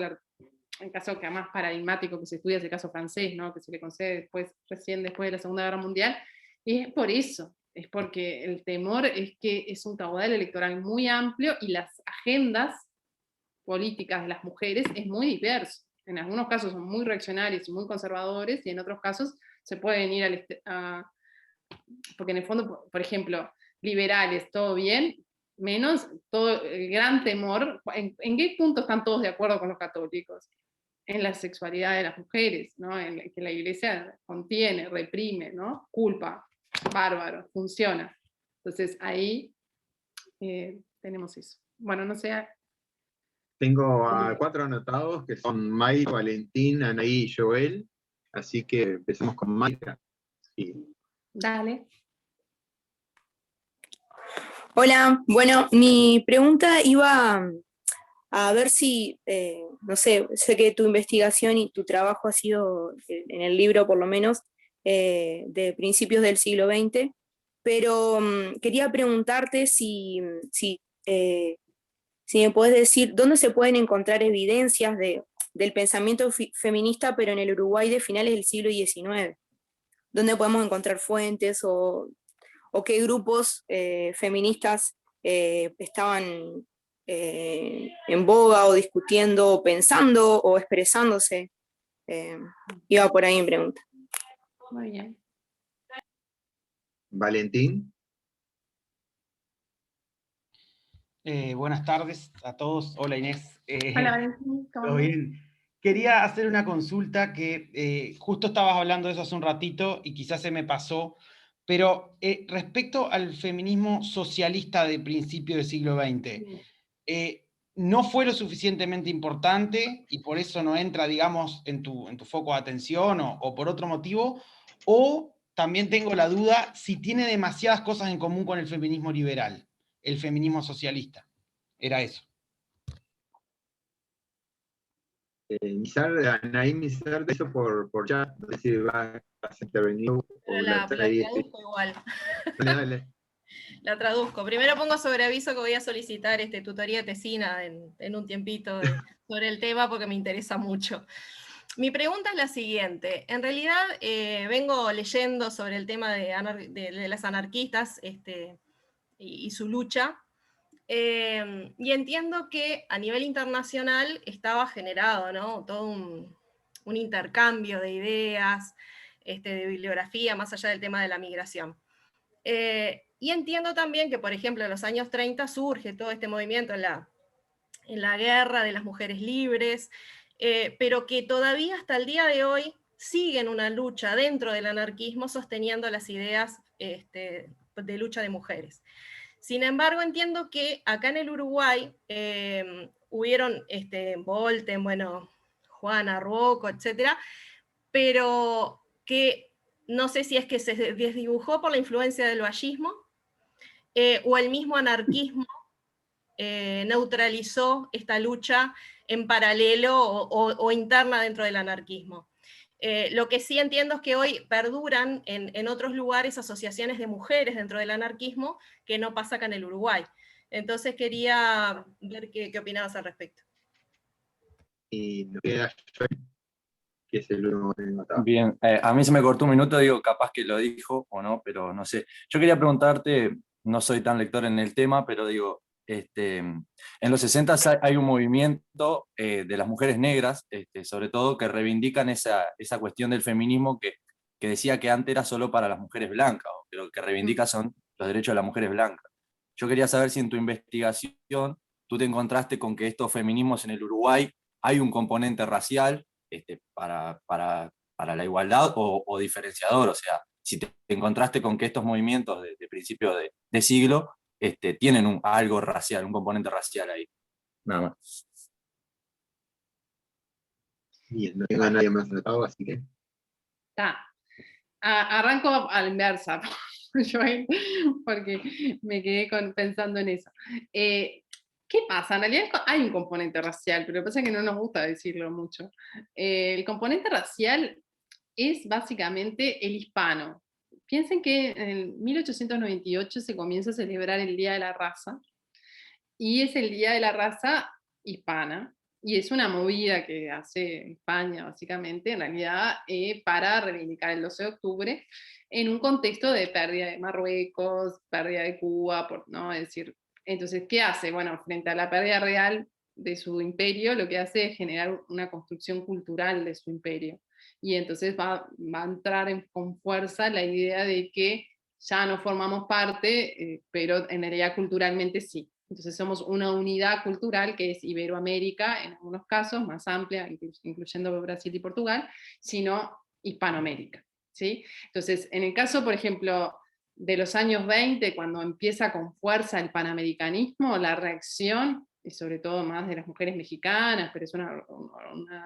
que más paradigmático que se estudia es el caso francés, ¿no? Que se le concede recién después de la Segunda Guerra Mundial, y es por eso, es porque el temor es que es un caudal electoral muy amplio y las agendas políticas de las mujeres es muy diverso. En algunos casos son muy reaccionarios y muy conservadores, y en otros casos se pueden ir porque en el fondo, por ejemplo, liberales, todo bien, menos todo el gran temor. ¿En qué punto están todos de acuerdo con los católicos? En la sexualidad de las mujeres, ¿no? En que la iglesia contiene, reprime, ¿no? Culpa, bárbaro, funciona. Entonces ahí tenemos eso. Bueno, no sé. Tengo a 4 anotados, que son May, Valentín, Anaí y Joel, así que empecemos con Mayra. Sí. Dale. Hola, bueno, mi pregunta iba a ver si, no sé, sé que tu investigación y tu trabajo ha sido, en el libro por lo menos, de principios del siglo XX, pero quería preguntarte si me puedes decir dónde se pueden encontrar evidencias del pensamiento feminista, pero en el Uruguay de finales del siglo XIX. ¿Dónde podemos encontrar fuentes o qué grupos feministas estaban en boga o discutiendo o pensando o expresándose? Iba por ahí mi pregunta. Muy bien. Valentín. Buenas tardes a todos. Hola Inés. Hola, Valentín, ¿cómo ¿Todo andás? bien? Quería hacer una consulta que justo estabas hablando de eso hace un ratito y quizás se me pasó, pero respecto al feminismo socialista de principio del siglo XX, ¿no fue lo suficientemente importante y por eso no entra, digamos, en tu foco de atención o por otro motivo? ¿O también tengo la duda si tiene demasiadas cosas en común con el feminismo liberal, el feminismo socialista? Era eso. Anaí Mizar, de eso por chat, no sé si vas a intervenir o Pero la la traí. traduzco igual. Dale, dale. La traduzco. Primero pongo sobre aviso que voy a solicitar tutoría tesina en un tiempito sobre el tema porque me interesa mucho. Mi pregunta es la siguiente. En realidad vengo leyendo sobre el tema de las anarquistas y su lucha. Y entiendo que a nivel internacional estaba generado, ¿no?, todo un intercambio de ideas, de bibliografía, más allá del tema de la migración. Y entiendo también que, por ejemplo, en los años 30 surge todo este movimiento en la guerra de las mujeres libres, pero que todavía hasta el día de hoy siguen una lucha dentro del anarquismo sosteniendo las ideas de lucha de mujeres. Sin embargo, entiendo que acá en el Uruguay hubieron Volten, bueno, Juana Rocco, etcétera, pero que no sé si es que se desdibujó por la influencia del vallismo o el mismo anarquismo neutralizó esta lucha en paralelo o interna dentro del anarquismo. Lo que sí entiendo es que hoy perduran en otros lugares asociaciones de mujeres dentro del anarquismo que no pasa acá en el Uruguay. Entonces quería ver qué opinabas al respecto. Y nos queda Joel, que es el único que notaba. Bien, a mí se me cortó un minuto, digo, capaz que lo dijo o no, pero no sé. Yo quería preguntarte, no soy tan lector en el tema, pero digo, en los 60 hay un movimiento de las mujeres negras, sobre todo, que reivindican esa cuestión del feminismo que decía que antes era solo para las mujeres blancas, o que lo que reivindica son los derechos de las mujeres blancas. Yo quería saber si en tu investigación tú te encontraste con que estos feminismos en el Uruguay hay un componente racial para la igualdad o diferenciador, o sea, si te encontraste con que estos movimientos de principio de siglo tienen algo racial, un componente racial ahí. Nada más. Bien, no tengo a nadie más notado, así que. Arranco a la inversa, Joel, porque me quedé pensando en eso. ¿Qué pasa? En realidad hay un componente racial, pero lo que pasa es que no nos gusta decirlo mucho. El componente racial es básicamente el hispano. Piensen que en 1898 se comienza a celebrar el Día de la Raza, y es el Día de la Raza hispana, y es una movida que hace España, básicamente, en realidad, para reivindicar el 12 de octubre, en un contexto de pérdida de Marruecos, pérdida de Cuba, ¿no? Es decir, entonces, ¿qué hace? Bueno, frente a la pérdida real de su imperio, lo que hace es generar una construcción cultural de su imperio. Y entonces va a entrar con fuerza la idea de que ya no formamos parte, pero en realidad culturalmente sí. Entonces somos una unidad cultural que es Iberoamérica, en algunos casos, más amplia, incluyendo Brasil y Portugal, sino Hispanoamérica, ¿sí? Entonces, en el caso, por ejemplo, de los años 20, cuando empieza con fuerza el panamericanismo, la reacción, y sobre todo más de las mujeres mexicanas, pero es una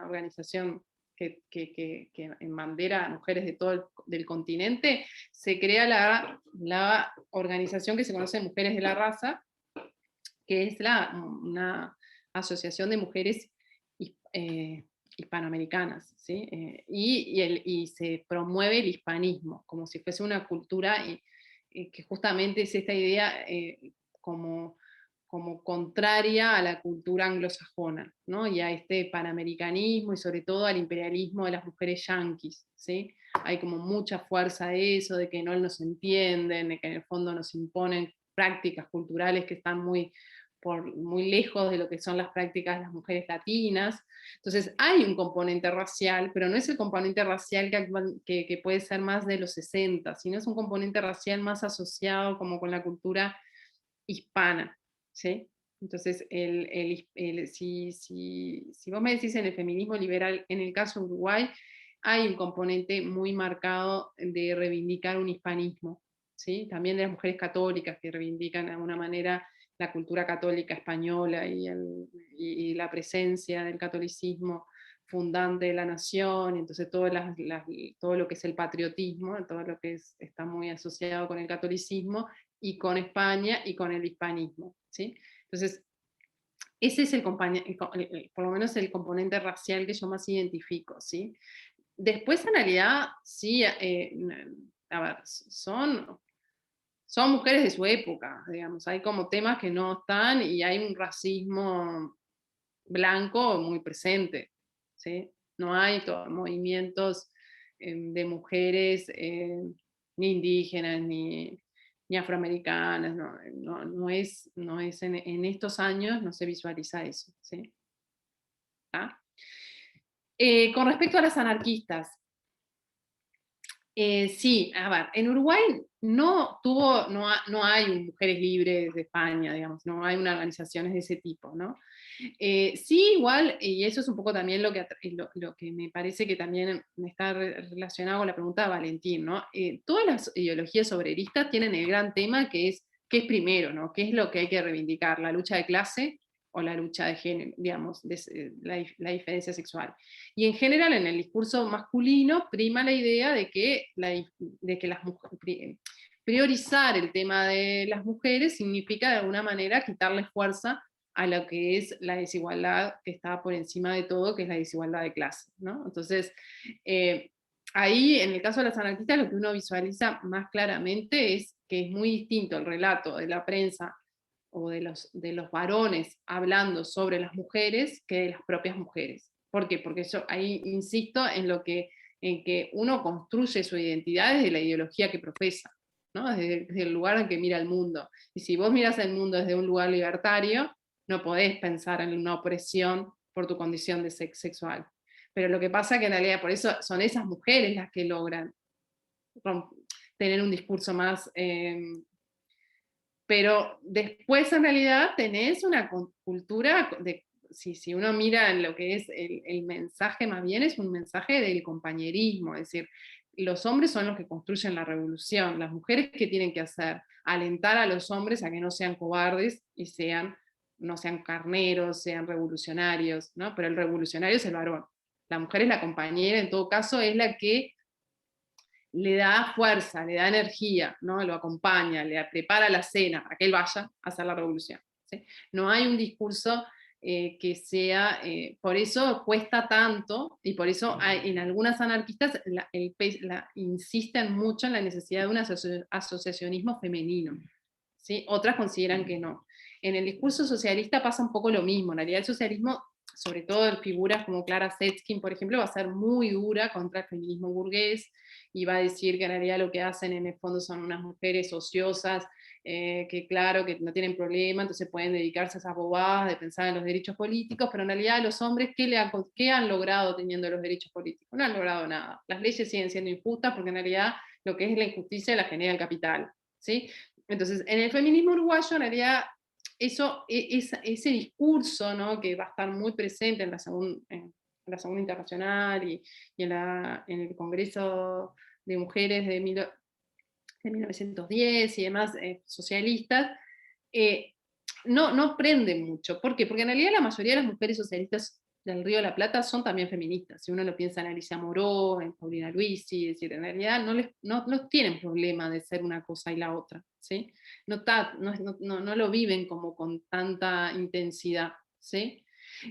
organización que embandera a mujeres de todo el continente, se crea la organización que se conoce Mujeres de la Raza, que es Asociación de Mujeres Hispanoamericanas, ¿sí? Y se promueve el hispanismo, como si fuese una cultura que justamente es esta idea como contraria a la cultura anglosajona, ¿no? Y a este panamericanismo y sobre todo al imperialismo de las mujeres yanquis, ¿sí? Hay como mucha fuerza de eso, de que no nos entienden, de que en el fondo nos imponen prácticas culturales que están muy lejos de lo que son las prácticas de las mujeres latinas. Entonces hay un componente racial, pero no es el componente racial que puede ser más de los 60, sino es un componente racial más asociado como con la cultura hispana, ¿sí? Entonces, si vos me decís en el feminismo liberal, en el caso de Uruguay, hay un componente muy marcado de reivindicar un hispanismo, ¿sí? También de las mujeres católicas que reivindican de alguna manera la cultura católica española y la presencia del catolicismo fundante de la nación, entonces todo lo que es el patriotismo, todo lo que está muy asociado con el catolicismo, y con España y con el hispanismo, ¿sí? Entonces, ese es por lo menos el componente racial que yo más identifico, ¿sí? Después, en realidad, sí, a ver, son mujeres de su época, digamos, hay como temas que no están y hay un racismo blanco muy presente, ¿sí? No hay movimientos de mujeres ni indígenas ni afroamericanas, no es en estos años no se visualiza eso, ¿sí? ¿Ah? Con respecto a las anarquistas, sí, a ver, en Uruguay no hay mujeres libres de España, digamos, no hay organizaciones de ese tipo, ¿no? Sí, igual, y eso es un poco también lo que me parece que también está relacionado con la pregunta de Valentín, ¿no? Todas las ideologías obreristas tienen el gran tema que es primero, ¿no? ¿Qué es lo que hay que reivindicar? ¿La lucha de clase o la lucha de género, digamos, la diferencia sexual? Y en general en el discurso masculino prima la idea de que las mujeres, priorizar el tema de las mujeres significa de alguna manera quitarle fuerza a lo que es la desigualdad que está por encima de todo, que es la desigualdad de clase, ¿no? Entonces, ahí en el caso de las anarquistas lo que uno visualiza más claramente es que es muy distinto el relato de la prensa o de los varones hablando sobre las mujeres que de las propias mujeres. ¿Por qué? Porque yo ahí insisto en que uno construye su identidad desde la ideología que profesa, ¿no? Desde el lugar en que mira el mundo. Y si vos miras el mundo desde un lugar libertario, no podés pensar en una opresión por tu condición de sexual. Pero lo que pasa es que en realidad por eso son esas mujeres las que logran tener un discurso más... pero después en realidad tenés una cultura si uno mira en lo que es el mensaje, más bien es un mensaje del compañerismo, es decir, los hombres son los que construyen la revolución, las mujeres ¿qué tienen que hacer? Alentar a los hombres a que no sean cobardes y no sean carneros, sean revolucionarios, ¿no? Pero el revolucionario es el varón. La mujer es la compañera, en todo caso, es la que le da fuerza, le da energía, ¿no? Lo acompaña, le prepara la cena para que él vaya a hacer la revolución, ¿sí? No hay un discurso que sea, por eso cuesta tanto, y por eso en algunas anarquistas insisten mucho en la necesidad de un asociacionismo femenino, ¿sí? Otras consideran que no. En el discurso socialista pasa un poco lo mismo, en realidad el socialismo, sobre todo en figuras como Clara Zetkin, por ejemplo, va a ser muy dura contra el feminismo burgués, y va a decir que en realidad lo que hacen en el fondo son unas mujeres ociosas, que claro, que no tienen problema, entonces pueden dedicarse a esas bobadas de pensar en los derechos políticos, pero en realidad los hombres, ¿qué han logrado teniendo los derechos políticos? No han logrado nada. Las leyes siguen siendo injustas porque en realidad lo que es la injusticia la genera el capital, ¿sí? Entonces, en el feminismo uruguayo, en realidad, ese discurso, ¿no? Que va a estar muy presente en la Segunda Internacional y en el Congreso de Mujeres de 1910 y demás, socialistas, no prende mucho. ¿Por qué? Porque en realidad la mayoría de las mujeres socialistas del Río de la Plata son también feministas. Si uno lo piensa en Alicia Moró, en Paulina Luisi, es decir, en realidad no tienen problema de ser una cosa y la otra, ¿sí? No lo viven como con tanta intensidad. ¿sí?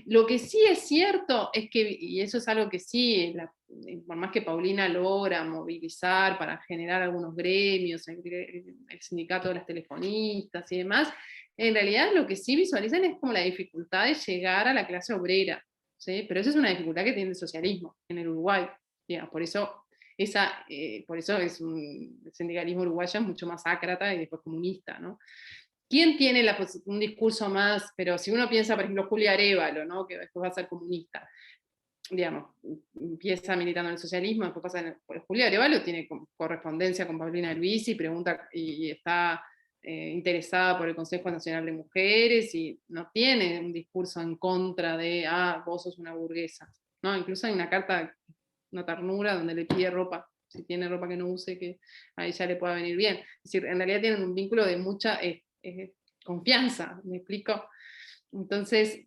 Lo que sí es cierto es que, y eso es algo que sí, por más que Paulina logra movilizar para generar algunos gremios, el sindicato de las telefonistas y demás, en realidad lo que sí visualizan es como la dificultad de llegar a la clase obrera, ¿sí? Pero eso es una dificultad que tiene el socialismo en el Uruguay, digamos, por eso el sindicalismo uruguayo es mucho más ácrata y después comunista, ¿no? ¿Quién tiene un discurso más? Pero si uno piensa, por ejemplo, Julia Arévalo, ¿no? Que después va a ser comunista, digamos, empieza militando en el socialismo, después pasa Julia Arévalo tiene correspondencia con Paulina Luis y pregunta, y está interesada por el Consejo Nacional de Mujeres, y no tiene un discurso en contra de, vos sos una burguesa, ¿no? Incluso hay una carta, una ternura, donde le pide ropa, si tiene ropa que no use, que a ella le pueda venir bien. Es decir, en realidad tienen un vínculo de mucha confianza, ¿me explico? Entonces,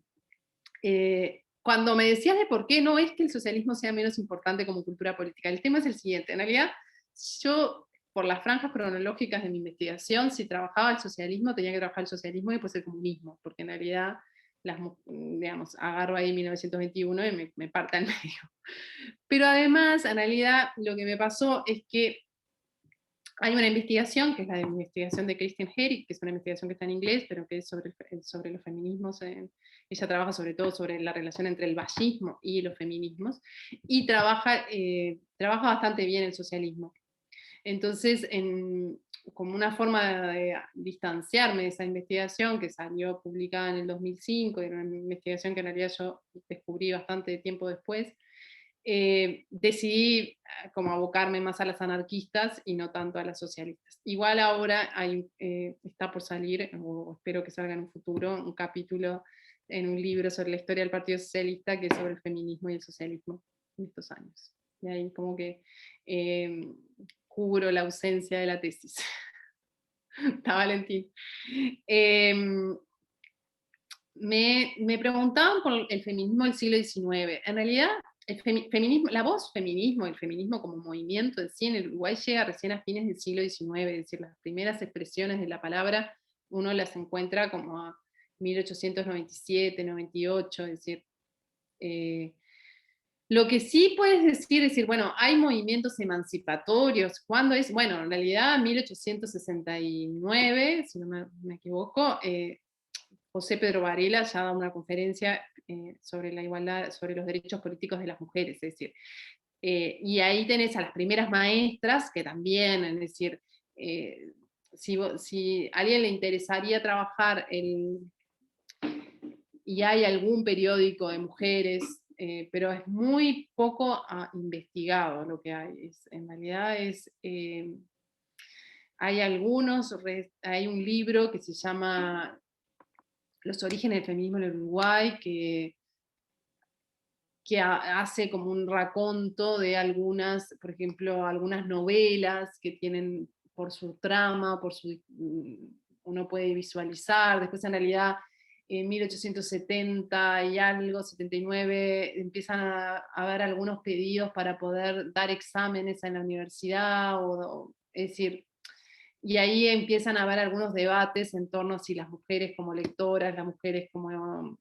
cuando me decías de por qué no es que el socialismo sea menos importante como cultura política, el tema es el siguiente. En realidad, yo, por las franjas cronológicas de mi investigación, si trabajaba el socialismo, tenía que trabajar el socialismo y después el comunismo, porque en realidad, digamos, agarro ahí 1921 y me parte al medio. Pero además, en realidad, lo que me pasó es que hay una investigación, que es la investigación de Christine Herrick, que es una investigación que está en inglés, pero que es sobre los feminismos. Ella trabaja sobre todo sobre la relación entre el vallismo y los feminismos, y trabaja bastante bien el socialismo. Entonces, como una forma de distanciarme de esa investigación, que salió publicada en el 2005, era una investigación que en realidad yo descubrí bastante tiempo después, decidí como abocarme más a las anarquistas y no tanto a las socialistas. Igual ahora está por salir, o espero que salga en un futuro, un capítulo en un libro sobre la historia del Partido Socialista, que es sobre el feminismo y el socialismo en estos años. Y ahí como que cubro la ausencia de la tesis. Está Valentín. Me preguntaban por el feminismo del siglo XIX. En realidad, el feminismo, la voz feminismo, el feminismo como movimiento en sí en el Uruguay llega recién a fines del siglo XIX, es decir, las primeras expresiones de la palabra uno las encuentra como a 1897, 98, es decir, lo que sí puedes decir, bueno, hay movimientos emancipatorios, ¿cuándo es? Bueno, en realidad 1869, si no me equivoco, José Pedro Varela ya da una conferencia sobre la igualdad, sobre los derechos políticos de las mujeres, es decir, y ahí tenés a las primeras maestras que también, es decir, si a alguien le interesaría trabajar y hay algún periódico de mujeres, pero es muy poco investigado lo que hay. En realidad hay hay un libro que se llama Los orígenes del feminismo en el Uruguay, que hace como un raconto de algunas, por ejemplo, algunas novelas que tienen por su trama, uno puede visualizar, después en realidad en 1870 y algo, 79, empiezan a haber algunos pedidos para poder dar exámenes en la universidad, es decir, y ahí empiezan a haber algunos debates en torno a si las mujeres como lectoras, las mujeres como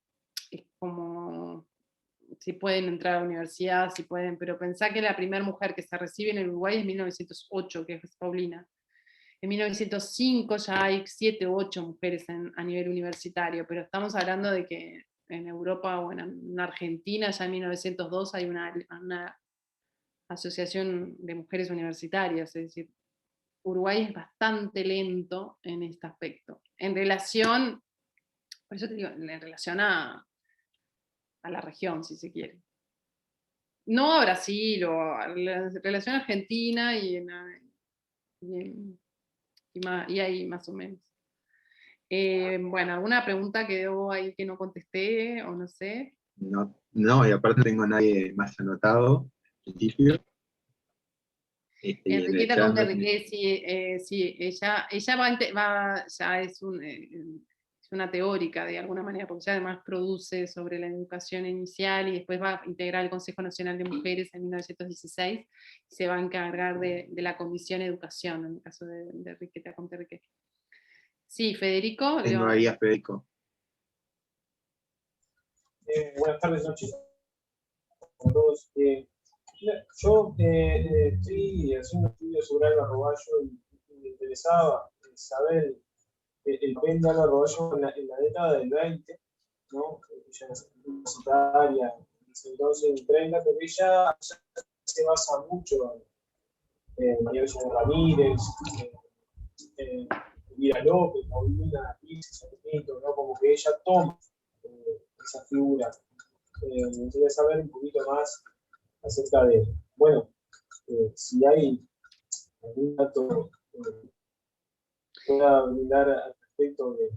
si pueden entrar a la universidad, si pueden, pero pensá que la primera mujer que se recibe en el Uruguay es 1908, que es Paulina. En 1905 ya hay 7 u 8 mujeres a nivel universitario, pero estamos hablando de que en Europa o en Argentina ya en 1902 hay una asociación de mujeres universitarias, es decir, Uruguay es bastante lento en este aspecto. En relación, por eso te digo, en relación a la región, si se quiere. No a Brasil, o a la relación argentina y ahí más o menos. Bueno, ¿alguna pregunta quedó ahí que no contesté o no sé? No, y aparte no tengo a nadie más anotado, en principio. Enriqueta Conterrique, sí, ella ya es una teórica de alguna manera, porque ella además produce sobre la educación inicial y después va a integrar el Consejo Nacional de Mujeres en 1916 y se va a encargar de la Comisión de Educación, en el caso de Enriqueta Conterrique. Sí, Federico. Tengo ahí a Federico. Buenas tardes, noches a todos. Yo estoy haciendo un estudio sobre Alba Roballo y me interesaba saber el papel de Alba Roballo en la década del 20, ¿no? Ella es universitaria, entonces en 30, pero ella se basa mucho en María Belén Ramírez, Elvira López, Paulina, Liz, ¿no? Como que ella toma esa figura. Me gustaría saber un poquito más acerca de, bueno, si hay algún dato que pueda brindar al respecto de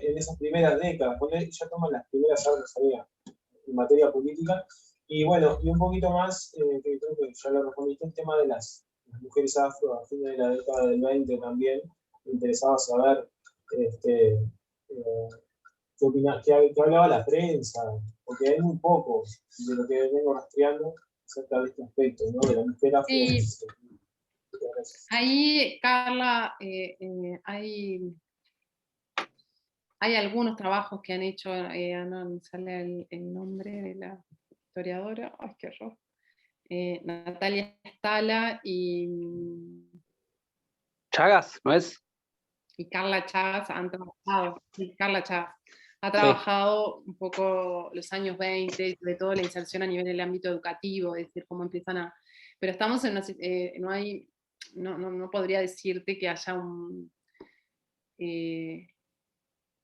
en esas primeras décadas, ya toman las primeras armas en materia política, y bueno, y un poquito más, que creo que ya lo respondiste, el tema de las mujeres afro a fines de la década del 20 también. Me interesaba saber qué hablaba la prensa, porque hay muy poco de lo que vengo rastreando acerca de este aspecto, ¿no? De la mujer afro. Sí. Ahí, Carla, hay algunos trabajos que han hecho, no me sale el nombre de la historiadora, ¡ay, qué horror! Natalia Stala y Chagas, ¿no es? Y Carla Chagas han trabajado, sí, Carla Chagas ha trabajado un poco los años 20, sobre todo la inserción a nivel del ámbito educativo, es decir, cómo empiezan a... Pero estamos en una... no podría decirte que haya un... en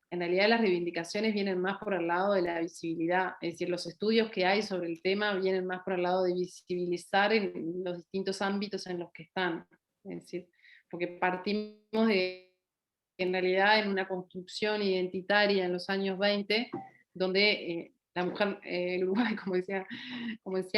realidad las reivindicaciones vienen más por el lado de la visibilidad, es decir, los estudios que hay sobre el tema vienen más por el lado de visibilizar en los distintos ámbitos en los que están, es decir, porque partimos de, en realidad, en una construcción identitaria en los años 20, donde la mujer, el Uruguay, como decían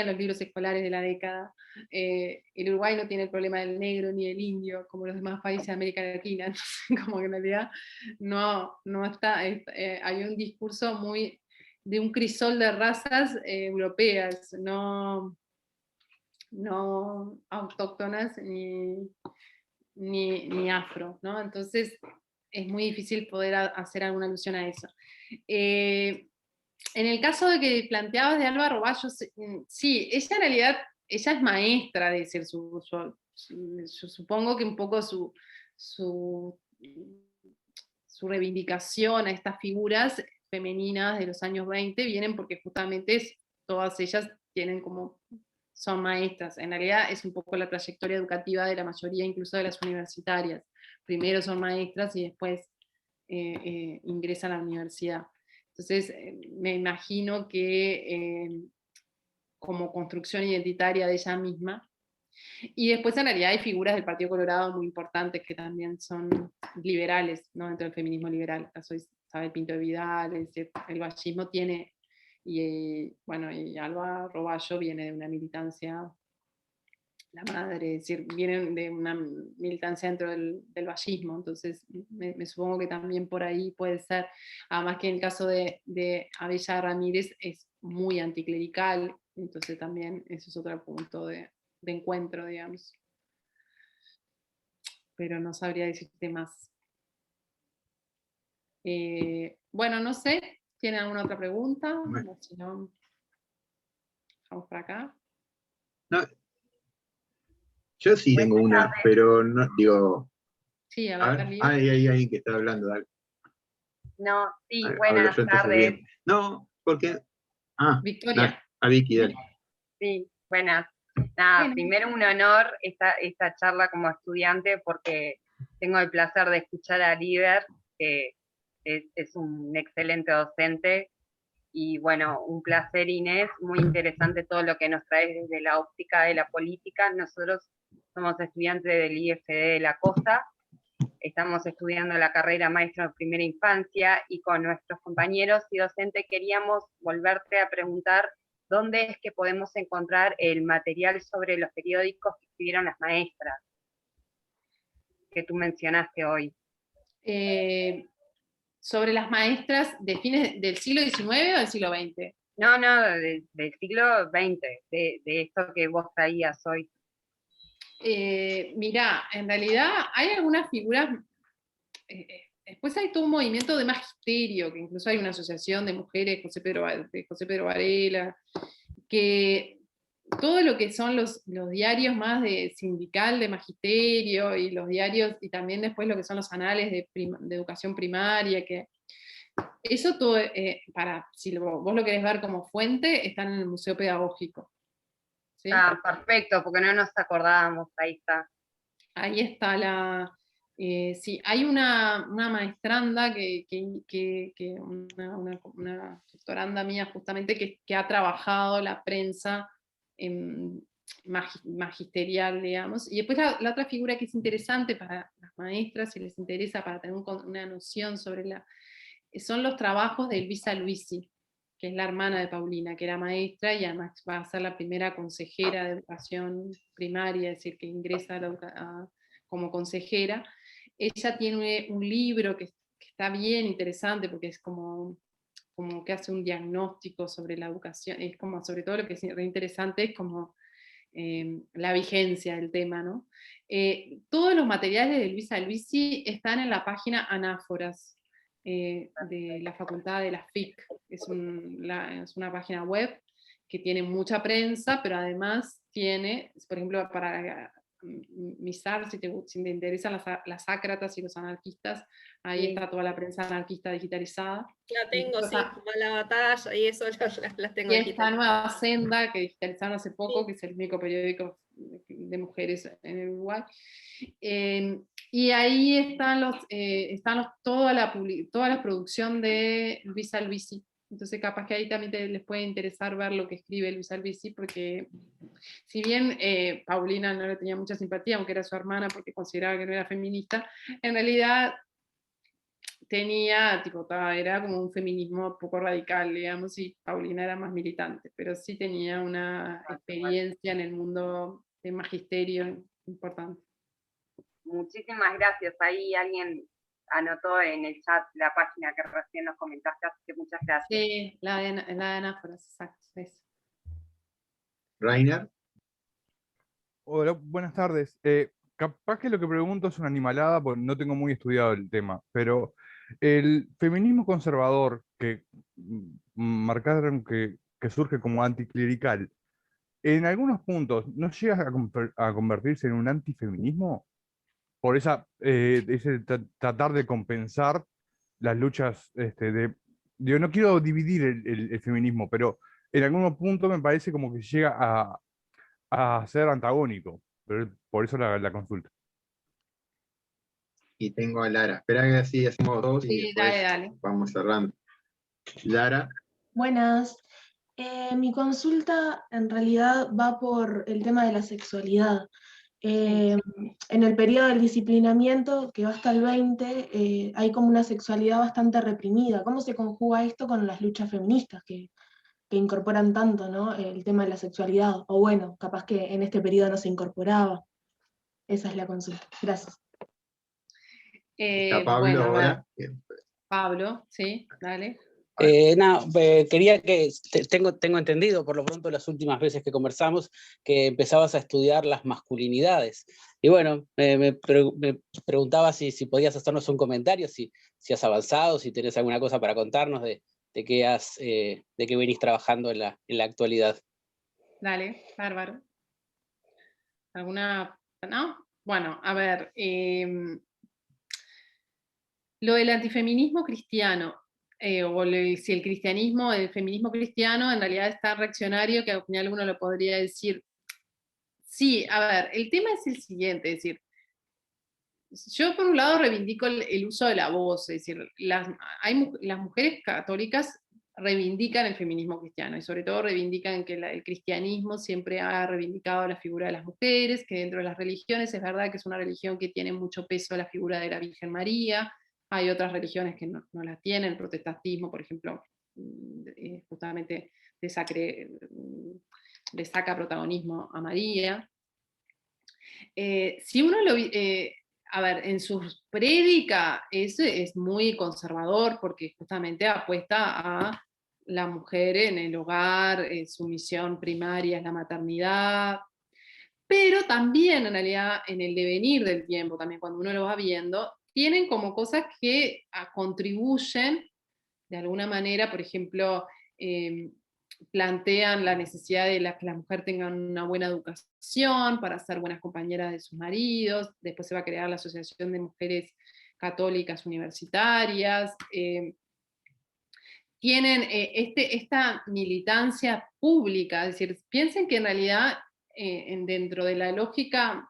los libros escolares de la década, el Uruguay no tiene el problema del negro ni del indio, como los demás países de América Latina, entonces como que en realidad no está, hay un discurso muy de un crisol de razas europeas, no autóctonas ni afro, ¿no? Entonces es muy difícil poder hacer alguna alusión a eso. En el caso de que planteabas de Alba Roballo, sí, ella en realidad, ella es maestra, de decir, yo supongo que un poco su reivindicación a estas figuras femeninas de los años 20 vienen porque justamente todas ellas son maestras. En realidad es un poco la trayectoria educativa de la mayoría, incluso de las universitarias. Primero son maestras y después ingresan a la universidad. Entonces, me imagino que como construcción identitaria de ella misma. Y después, en realidad, hay figuras del Partido Colorado muy importantes que también son liberales, ¿no? Dentro del feminismo liberal. El caso de Isabel Pinto de Vidal, el vallismo tiene, y Alba Roballo viene de una militancia, la madre, es decir, vienen de una militancia dentro del vallismo, entonces me supongo que también por ahí puede ser, además que en el caso de Abella Ramírez es muy anticlerical, entonces también eso es otro punto de encuentro, digamos. Pero no sabría decirte más. Bueno, no sé, ¿tienen alguna otra pregunta? O si no, vamos para acá. No. Yo sí tengo una, pero no, digo... Sí, a ver, hay alguien que está hablando, dale. No, sí, buenas tardes. No, porque... Victoria. A Vicky, dale. Sí, buenas. Nada, primero un honor esta charla como estudiante porque tengo el placer de escuchar a Liber, que es un excelente docente. Y bueno, un placer, Inés, muy interesante todo lo que nos traes desde la óptica de la política. Nosotros somos estudiantes del IFD de la Costa, estamos estudiando la carrera maestro de primera infancia y con nuestros compañeros y docentes queríamos volverte a preguntar dónde es que podemos encontrar el material sobre los periódicos que escribieron las maestras, que tú mencionaste hoy. ¿Sobre las maestras de fines del siglo XIX o del siglo XX? No, del siglo XX, de esto que vos traías hoy. Mirá, en realidad hay algunas figuras, después hay todo un movimiento de magisterio, que incluso hay una asociación de mujeres, de José Pedro Varela, que todo lo que son los diarios más de sindical de magisterio, y los diarios, y también después lo que son los anales de educación primaria, que eso todo, si vos lo querés ver como fuente, está en el Museo Pedagógico. ¿Sí? Ah, perfecto, porque no nos acordábamos, ahí está. Ahí está sí, hay una maestranda, una doctoranda mía justamente, que ha trabajado la prensa magisterial, digamos. Y después la otra figura que es interesante para las maestras, si les interesa, para tener una noción sobre son los trabajos de Elvisa Luisi, que es la hermana de Paulina, que era maestra y además va a ser la primera consejera de educación primaria, es decir, que ingresa como consejera. Ella tiene un libro que está bien interesante, porque es como que hace un diagnóstico sobre la educación, es como, sobre todo lo que es interesante es como la vigencia del tema, ¿no? Todos los materiales de Elvisa Luisi están en la página Anáforas, de la Facultad de la FIC. Es una página web que tiene mucha prensa, pero además tiene, por ejemplo, para MISAR, si te interesan las ácratas y los anarquistas, ahí Sí. está toda la prensa anarquista digitalizada. La tengo, sí, como La Batalla y eso las tengo Y aquí. esta Nueva Senda, que digitalizaron hace poco, que es el único periódico de mujeres en el Uruguay. Y ahí están toda la producción de Luisa Albisi. Entonces capaz que ahí también les puede interesar ver lo que escribe Luisa Albisi, porque si bien Paulina no le tenía mucha simpatía, aunque era su hermana, porque consideraba que no era feminista, en realidad era como un feminismo poco radical, digamos, y Paulina era más militante, pero sí tenía una experiencia en el mundo de magisterio importante. Muchísimas gracias. Ahí alguien anotó en el chat la página que recién nos comentaste, así que muchas gracias. Sí, la de Anáforas, exacto. Eso. Rainer. Hola, buenas tardes. Capaz que lo que pregunto es una animalada, porque no tengo muy estudiado el tema, pero el feminismo conservador que marcaron que surge como anticlerical, en algunos puntos, ¿no llega a convertirse en un antifeminismo? Por ese tratar de compensar las luchas yo no quiero dividir el feminismo, pero en algunos puntos me parece como que llega a ser antagónico, pero por eso la consulta. Y tengo a Lara. Espera que así hacemos dos y después dale. vamos cerrando. Lara. Buenas. Mi consulta en realidad va por el tema de la sexualidad. En el periodo del disciplinamiento, que va hasta el 20, hay como una sexualidad bastante reprimida. ¿Cómo se conjuga esto con las luchas feministas que incorporan tanto, ¿no? El tema de la sexualidad? O bueno, capaz que en este periodo no se incorporaba. Esa es la consulta. Gracias. Pablo ahora. Pablo, sí, dale. Quería que, tengo entendido, por lo pronto las últimas veces que conversamos, que empezabas a estudiar las masculinidades. Y bueno, me preguntaba si podías hacernos un comentario, si has avanzado, si tenés alguna cosa para contarnos de qué venís trabajando en la actualidad. Dale, bárbaro. ¿Alguna? ¿No? Bueno, a ver, lo del antifeminismo cristiano, si el cristianismo, el feminismo cristiano en realidad es tan reaccionario que al final uno lo podría decir. Sí, a ver, el tema es el siguiente, es decir, yo por un lado reivindico el uso de la voz, es decir, las mujeres católicas reivindican el feminismo cristiano y sobre todo reivindican que el cristianismo siempre ha reivindicado la figura de las mujeres, que dentro de las religiones es verdad que es una religión que tiene mucho peso la figura de la Virgen María. Hay otras religiones que no la tienen, el protestantismo, por ejemplo, justamente le saca protagonismo a María. Si uno a ver, en su prédica es muy conservador porque justamente apuesta a la mujer en el hogar, su misión primaria es la maternidad, pero también en realidad en el devenir del tiempo, también cuando uno lo va viendo, tienen como cosas que contribuyen de alguna manera, por ejemplo, plantean la necesidad de que las mujeres tengan una buena educación para ser buenas compañeras de sus maridos. Después se va a crear la Asociación de Mujeres Católicas Universitarias. Tienen esta militancia pública, es decir, piensen que en realidad dentro de la lógica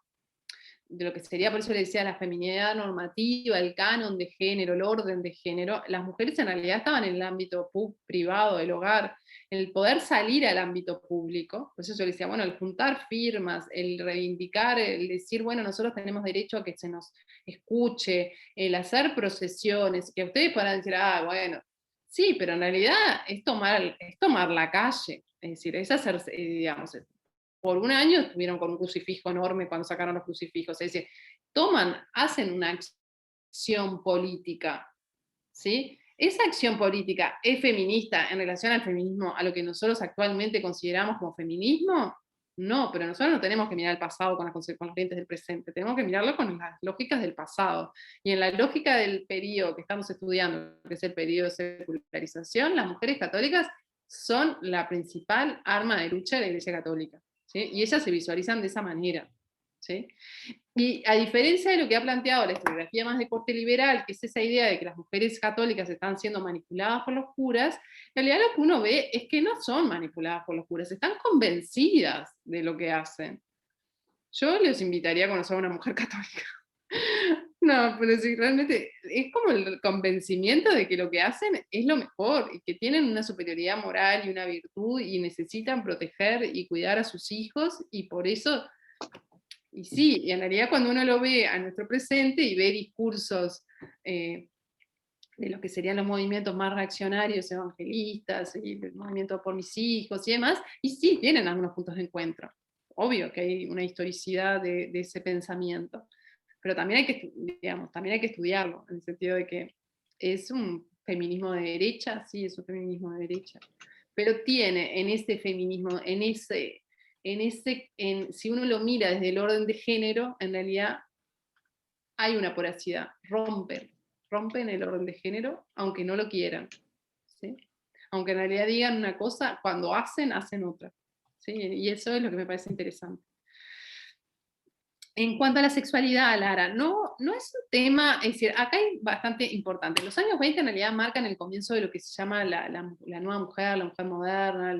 de lo que sería, por eso le decía, la feminidad normativa, el canon de género, el orden de género, las mujeres en realidad estaban en el ámbito privado del hogar, el poder salir al ámbito público. Por eso yo le decía, bueno, el juntar firmas, el reivindicar, el decir, bueno, nosotros tenemos derecho a que se nos escuche, el hacer procesiones, que ustedes podrán decir, ah, bueno, sí, pero en realidad es tomar la calle, es decir, es hacer, digamos, por un año estuvieron con un crucifijo enorme cuando sacaron los crucifijos, es decir, hacen una acción política, ¿sí? Esa acción política es feminista en relación al feminismo, a lo que nosotros actualmente consideramos como feminismo. No, pero nosotros no tenemos que mirar el pasado con las lentes del presente, tenemos que mirarlo con las lógicas del pasado. Y en la lógica del periodo que estamos estudiando, que es el periodo de secularización, las mujeres católicas son la principal arma de lucha de la Iglesia Católica, ¿sí? Y ellas se visualizan de esa manera, ¿sí? Y a diferencia de lo que ha planteado la historiografía más de corte liberal, que es esa idea de que las mujeres católicas están siendo manipuladas por los curas, en realidad lo que uno ve es que no son manipuladas por los curas, están convencidas de lo que hacen. Yo les invitaría a conocer a una mujer católica. No, pero sí, realmente es como el convencimiento de que lo que hacen es lo mejor, y que tienen una superioridad moral y una virtud, y necesitan proteger y cuidar a sus hijos, y por eso... Y sí, y en realidad cuando uno lo ve a nuestro presente y ve discursos de lo que serían los movimientos más reaccionarios evangelistas, y el movimiento por mis hijos y demás, y sí, tienen algunos puntos de encuentro. Obvio que hay una historicidad de ese pensamiento, pero también también hay que estudiarlo, en el sentido de que es un feminismo de derecha, sí, es un feminismo de derecha, pero tiene en ese feminismo, si uno lo mira desde el orden de género, en realidad hay una voracidad, rompen el orden de género, aunque no lo quieran, ¿sí? Aunque en realidad digan una cosa, cuando hacen otra, ¿sí? Y eso es lo que me parece interesante. En cuanto a la sexualidad, Lara, no es un tema, es decir, acá hay bastante importante. Los años 20 en realidad marcan el comienzo de lo que se llama la nueva mujer, la mujer moderna,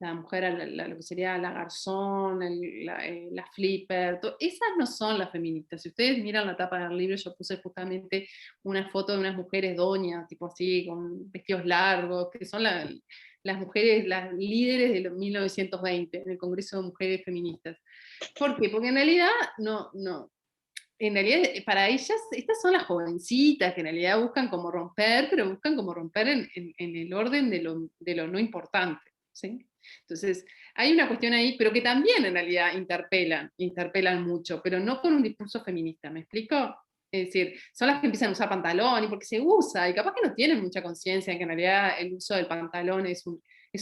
la mujer, lo que sería la garzón, la flipper, esas no son las feministas. Si ustedes miran la tapa del libro, yo puse justamente una foto de unas mujeres doñas, tipo así, con vestidos largos, que son las mujeres, las líderes de 1920, en el Congreso de Mujeres Feministas. ¿Por qué? Porque en realidad en realidad para ellas estas son las jovencitas que en realidad buscan como romper, pero buscan como romper en el orden de lo no importante, ¿sí? Entonces hay una cuestión ahí, pero que también en realidad interpelan mucho, pero no con un discurso feminista, ¿me explico? Es decir, son las que empiezan a usar pantalón, y porque se usa, y capaz que no tienen mucha conciencia de que en realidad el uso del pantalón es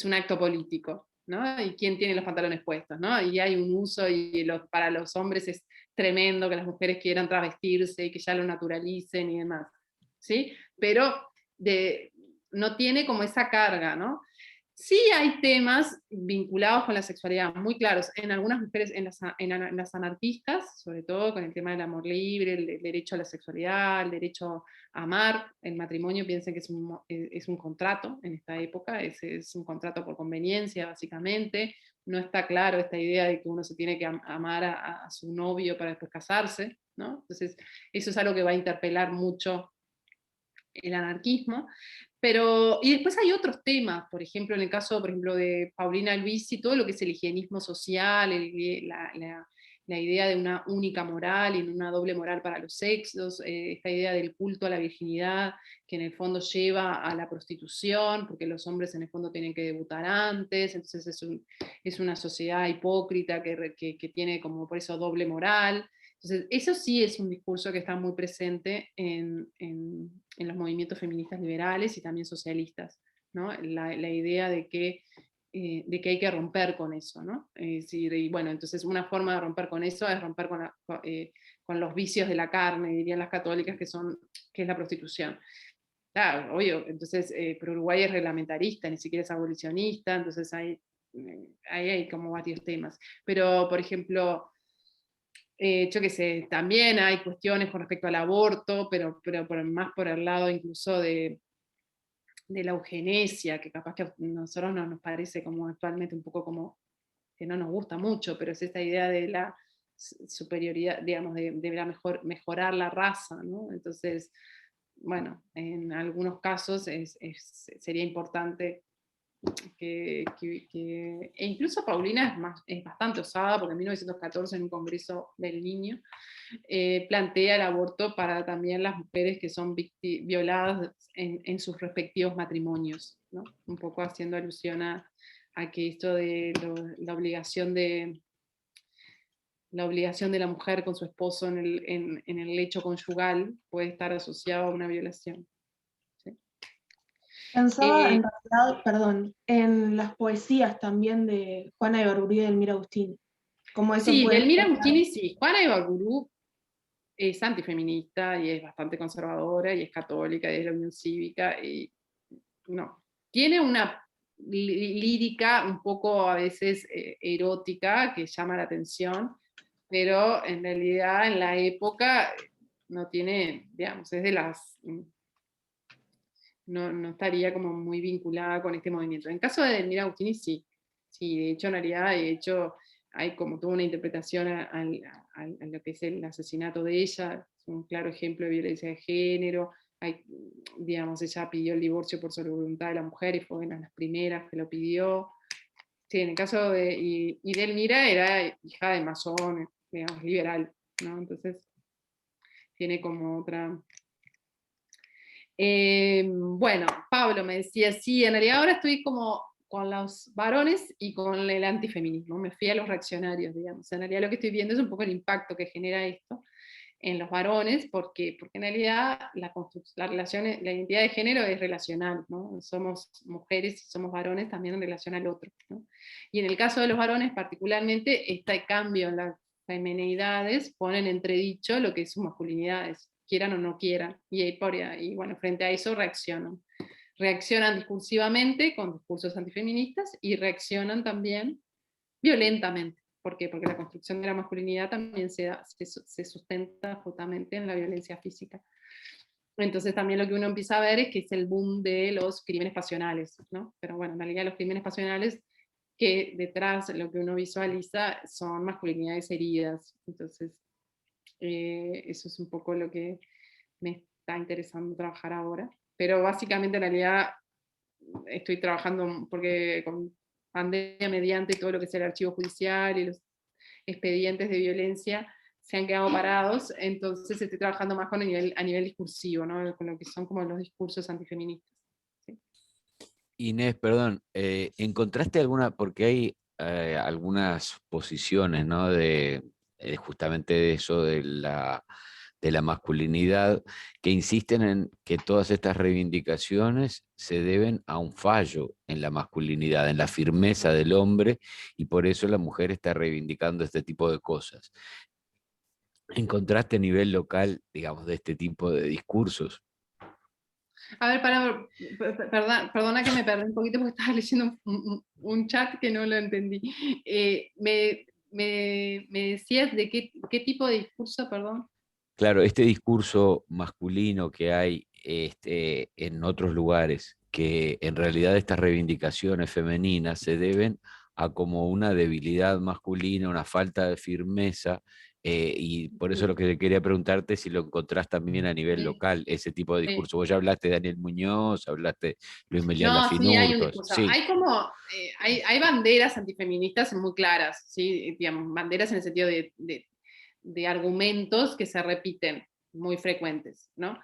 un acto político, ¿no? Y quién tiene los pantalones puestos, ¿no? Y hay un uso, y para los hombres es tremendo que las mujeres quieran travestirse y que ya lo naturalicen y demás, ¿sí? Pero no tiene como esa carga, ¿no? Sí hay temas vinculados con la sexualidad muy claros en algunas mujeres, en las anarquistas, sobre todo con el tema del amor libre, el derecho a la sexualidad, el derecho a amar, el matrimonio. Piensen que es un contrato en esta época, es un contrato por conveniencia básicamente, no está claro esta idea de que uno se tiene que amar a su novio para después casarse, ¿no? Entonces eso es algo que va a interpelar mucho el anarquismo. Y después hay otros temas, por ejemplo, en el caso, por ejemplo, de Paulina Albizzi, todo lo que es el higienismo social, la idea de una única moral y una doble moral para los sexos, esta idea del culto a la virginidad, que en el fondo lleva a la prostitución, porque los hombres en el fondo tienen que debutar antes, entonces es una sociedad hipócrita que tiene como por eso doble moral. Entonces, eso sí es un discurso que está muy presente en los movimientos feministas liberales y también socialistas, ¿no? La idea de que hay que romper con eso, ¿no? Es decir, y bueno, entonces una forma de romper con eso es romper los vicios de la carne, dirían las católicas, que es la prostitución. Claro, obvio, entonces, pero Uruguay es reglamentarista, ni siquiera es abolicionista, entonces ahí hay como varios temas. Pero, por ejemplo, yo qué sé, también hay cuestiones con respecto al aborto, pero más por el lado incluso de la eugenesia, que capaz que a nosotros nos parece como actualmente un poco como que no nos gusta mucho, pero es esta idea de la superioridad, digamos, de mejorar la raza, ¿no? Entonces, bueno, en algunos casos sería importante e incluso Paulina es bastante osada, porque en 1914 en un congreso del niño plantea el aborto para también las mujeres que son violadas en sus respectivos matrimonios, ¿no? Un poco haciendo alusión a que esto de la obligación de la mujer con su esposo en el lecho conyugal puede estar asociado a una violación. Pensaba en realidad, perdón, en las poesías también de Juana Ibarburu y Delmira Agustini. Como eso Sí, puede Delmira ser- Agustini sí. Juana Ibarburu es antifeminista y es bastante conservadora y es católica y es de la Unión Cívica y no. Tiene una lírica un poco a veces erótica que llama la atención, pero en realidad en la época no tiene, digamos, es de las... No estaría como muy vinculada con este movimiento. En caso de Delmira Agustini, sí. Sí, de hecho, en realidad, hay como toda una interpretación a lo que es el asesinato de ella, es un claro ejemplo de violencia de género. Digamos, ella pidió el divorcio por sobre voluntad de la mujer y fue una de las primeras que lo pidió. Sí, en el caso de... Y Delmira era hija de masón, digamos, liberal, ¿no? Entonces, tiene como otra... bueno, Pablo me decía, sí, en realidad ahora estoy como con los varones y con el antifeminismo, me fui a los reaccionarios, digamos. En realidad lo que estoy viendo es un poco el impacto que genera esto en los varones, porque en realidad la identidad de género es relacional, ¿no? Somos mujeres y somos varones también en relación al otro, ¿no? Y en el caso de los varones particularmente, este cambio en las feminidades pone en entredicho lo que es sus masculinidades, quieran o no quieran, y bueno, frente a eso reaccionan discursivamente con discursos antifeministas y reaccionan también violentamente. ¿Por qué? Porque la construcción de la masculinidad también se sustenta justamente en la violencia física. Entonces también lo que uno empieza a ver es que es el boom de los crímenes pasionales, ¿no? Pero bueno, en realidad los crímenes pasionales, que detrás lo que uno visualiza son masculinidades heridas. Entonces, eso es un poco lo que me está interesando trabajar ahora. Pero básicamente en realidad estoy trabajando porque con pandemia mediante todo lo que es el archivo judicial y los expedientes de violencia se han quedado parados, entonces estoy trabajando más a nivel discursivo, ¿no? Con lo que son como los discursos antifeministas. ¿Sí? Inés, perdón, ¿encontraste alguna, porque hay algunas posiciones, ¿no? Justamente de eso, de la masculinidad, que insisten en que todas estas reivindicaciones se deben a un fallo en la masculinidad, en la firmeza del hombre, y por eso la mujer está reivindicando este tipo de cosas? ¿Encontraste a nivel local, digamos, de este tipo de discursos? A ver, perdona que me perdí un poquito porque estaba leyendo un chat que no lo entendí. Me decías de qué tipo de discurso, perdón. Claro, este discurso masculino que hay en otros lugares, que en realidad estas reivindicaciones femeninas se deben a como una debilidad masculina, una falta de firmeza, y por eso lo que quería preguntarte si lo encontrás también a nivel local, ese tipo de discurso. Vos ya hablaste de Daniel Muñoz, hablaste de Luis Melián No, sí, hay un Lafinurtos. discurso. Sí. Hay como, hay banderas antifeministas muy claras, ¿sí? Digamos, banderas en el sentido de argumentos que se repiten, muy frecuentes, ¿no?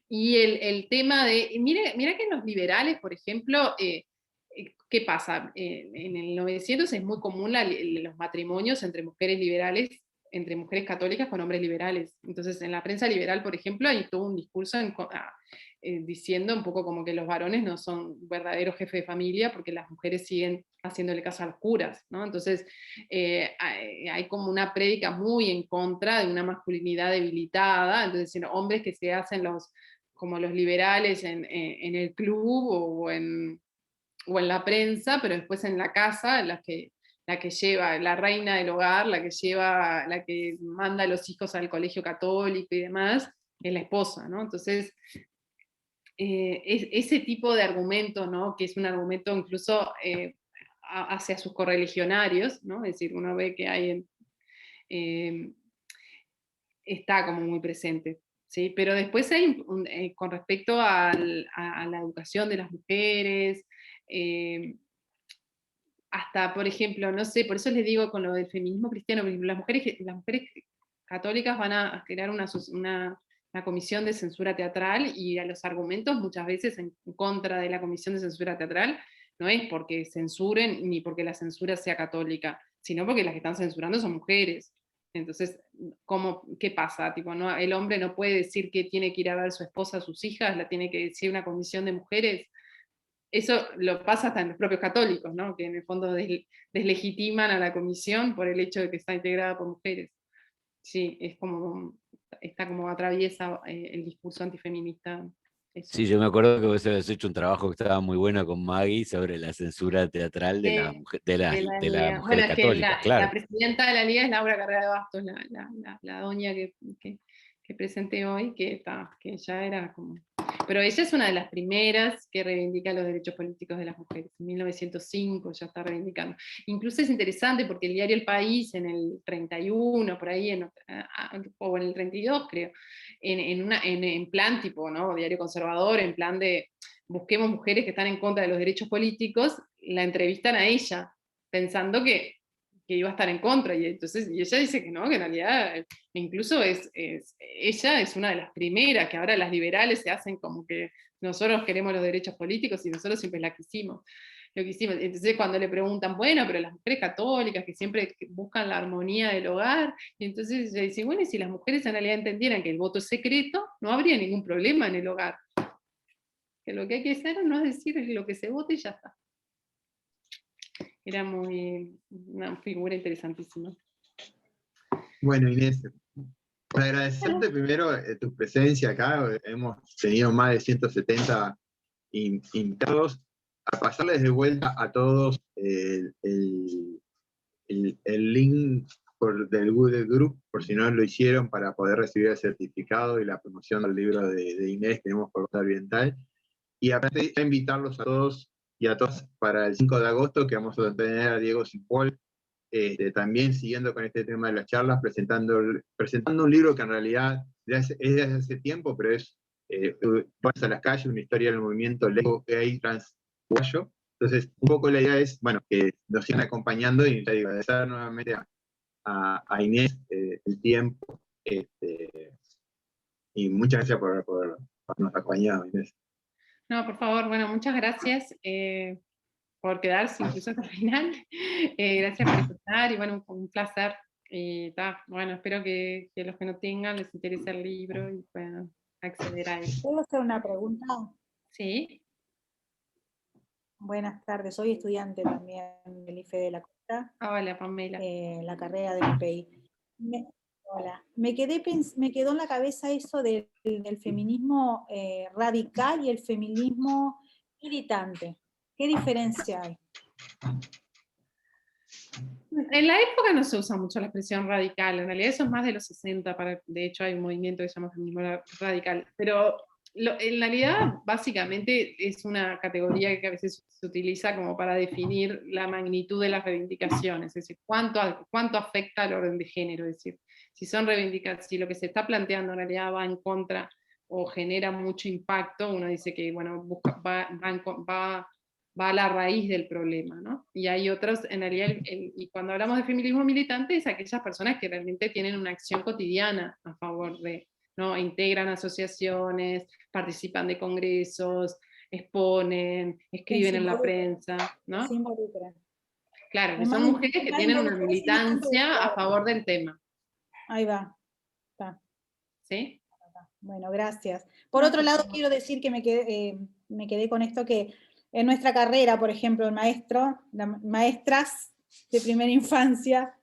Y el tema de, mira que en los liberales, por ejemplo, ¿qué pasa? En el 900 es muy común los matrimonios entre mujeres liberales, entre mujeres católicas con hombres liberales. Entonces, en la prensa liberal, por ejemplo, hay todo un discurso diciendo un poco como que los varones no son verdaderos jefes de familia porque las mujeres siguen haciéndole caso a los curas, ¿no? Entonces hay como una prédica muy en contra de una masculinidad debilitada, entonces hombres que se hacen como los liberales en el club o en la prensa, pero después en la casa, la que lleva, la reina del hogar, la que manda a los hijos al colegio católico y demás, es la esposa, ¿no? Entonces, ese tipo de argumento, ¿no? Que es un argumento incluso hacia sus correligionarios, ¿no? Es decir, uno ve que hay está como muy presente, ¿sí? Pero después hay, con respecto a la educación de las mujeres, hasta, por ejemplo, no sé, por eso les digo con lo del feminismo cristiano, las mujeres católicas van a crear una comisión de censura teatral, y a los argumentos muchas veces en contra de la comisión de censura teatral no es porque censuren ni porque la censura sea católica, sino porque las que están censurando son mujeres. Entonces, ¿qué pasa? Tipo, ¿no? El hombre no puede decir que tiene que ir a ver a su esposa, a sus hijas, la tiene que decir una comisión de mujeres. Eso lo pasa hasta en los propios católicos, ¿no? Que en el fondo deslegitiman a la comisión por el hecho de que está integrada por mujeres. Sí, está como atraviesa el discurso antifeminista. Eso. Sí, yo me acuerdo que vos habías hecho un trabajo que estaba muy bueno con Maggie sobre la censura teatral de las Liga. mujeres católicas, claro. La presidenta de la Liga es Laura Carrera de Bastos, la doña que presenté hoy, que ya era como... Pero ella es una de las primeras que reivindica los derechos políticos de las mujeres. En 1905 ya está reivindicando. Incluso es interesante porque el diario El País en el 31, por ahí, o en el 32 creo, en plan tipo, ¿no? Diario conservador, en plan de busquemos mujeres que están en contra de los derechos políticos, la entrevistan a ella, pensando que iba a estar en contra, y ella dice que no, que en realidad incluso ella es una de las primeras, que ahora las liberales se hacen como que nosotros queremos los derechos políticos y nosotros siempre lo que hicimos. Entonces cuando le preguntan, bueno, pero las mujeres católicas que siempre buscan la armonía del hogar, y entonces ella dice, bueno, y si las mujeres en realidad entendieran que el voto es secreto, no habría ningún problema en el hogar. Que lo que hay que hacer no es decir lo que se vote y ya está. Era una figura interesantísima. Bueno, Inés, agradecerte primero tu presencia acá. Hemos tenido más de 170 invitados. A pasarles de vuelta a todos el link del Google Group, por si no lo hicieron, para poder recibir el certificado y la promoción del libro de Inés que tenemos por Costa Oriental. Y aparte, invitarlos a todos y a todas para el 5 de agosto, que vamos a tener a Diego Cipoll, también siguiendo con este tema de las charlas, presentando un libro que en realidad es desde hace tiempo, pero es Voces a las calles, una historia del movimiento lesbo gay trans uruguayo. Entonces, un poco la idea es, bueno, que nos sigan acompañando, y agradecer nuevamente a Inés el tiempo, y muchas gracias por habernos acompañado, Inés. No, por favor, bueno, muchas gracias por quedarse incluso hasta el final. Gracias por escuchar, y bueno, un placer. Bueno, espero que los que no tengan les interese el libro y puedan acceder a él. ¿Puedo hacer una pregunta? Sí. Buenas tardes, soy estudiante también del IFE de la Costa. Hola, Pamela. La carrera del IPI. Hola, me quedó en la cabeza eso del feminismo radical y el feminismo militante. ¿Qué diferencia hay? En la época no se usa mucho la expresión radical, en realidad eso es más de los 60, de hecho hay un movimiento que se llama feminismo radical, pero en realidad básicamente es una categoría que a veces se utiliza como para definir la magnitud de las reivindicaciones, es decir, cuánto afecta al orden de género, es decir, si lo que se está planteando en realidad va en contra o genera mucho impacto, uno dice que bueno, va a la raíz del problema, ¿no? Y hay otros, en realidad, y cuando hablamos de feminismo militante, es aquellas personas que realmente tienen una acción cotidiana a favor de, ¿no? Integran asociaciones, participan de congresos, exponen, escriben en la prensa, ¿no? Se involucran. Claro, que son mujeres que tienen una militancia a favor del tema. Ahí va. Está. ¿Sí? Bueno, gracias. Por otro lado, quiero decir que me quedé con esto que en nuestra carrera, por ejemplo, maestras de primera infancia,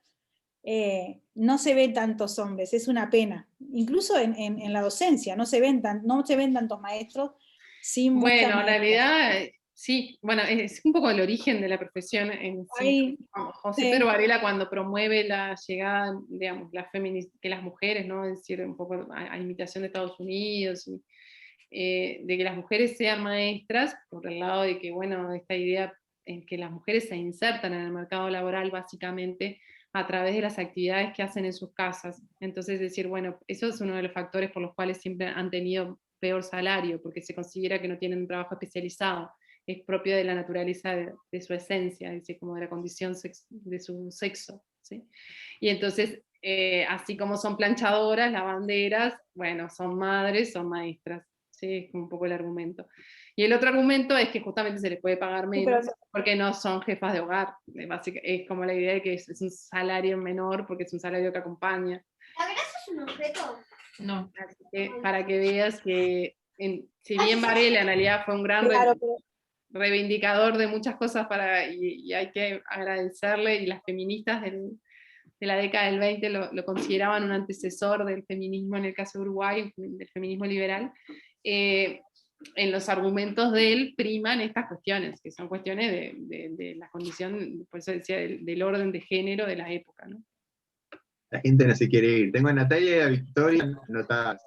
no se ven tantos hombres, es una pena. Incluso en la docencia no se ven tantos maestros sin muchas Bueno, en maestras. realidad, sí, bueno, es un poco el origen de la profesión en sí. Ahí, José sí. Pedro Varela, cuando promueve la llegada, digamos, que las mujeres, ¿no? Es decir, un poco a imitación de Estados Unidos, de que las mujeres sean maestras, por el lado de que, bueno, esta idea en que las mujeres se insertan en el mercado laboral básicamente a través de las actividades que hacen en sus casas. Entonces, decir, bueno, eso es uno de los factores por los cuales siempre han tenido peor salario, porque se considera que no tienen un trabajo especializado, es propio de la naturaleza de su esencia, es decir, como de la condición de su sexo, ¿sí? Y entonces, así como son planchadoras, lavanderas, bueno, son madres, son maestras, ¿sí? Es como un poco el argumento. Y el otro argumento es que justamente se les puede pagar menos porque no son jefas de hogar. Es como la idea de que es un salario menor porque es un salario que acompaña. ¿La grasa es un objeto? No. Así que, para que veas que, si bien Varela en realidad fue un gran reivindicador de muchas cosas y hay que agradecerle, y las feministas de la década del 20 lo consideraban un antecesor del feminismo en el caso de Uruguay, del feminismo liberal, en los argumentos de él priman estas cuestiones, que son cuestiones de la condición, por eso decía, del orden de género de la época, ¿no? La gente no se quiere ir. Tengo a Natalia y a Victoria anotadas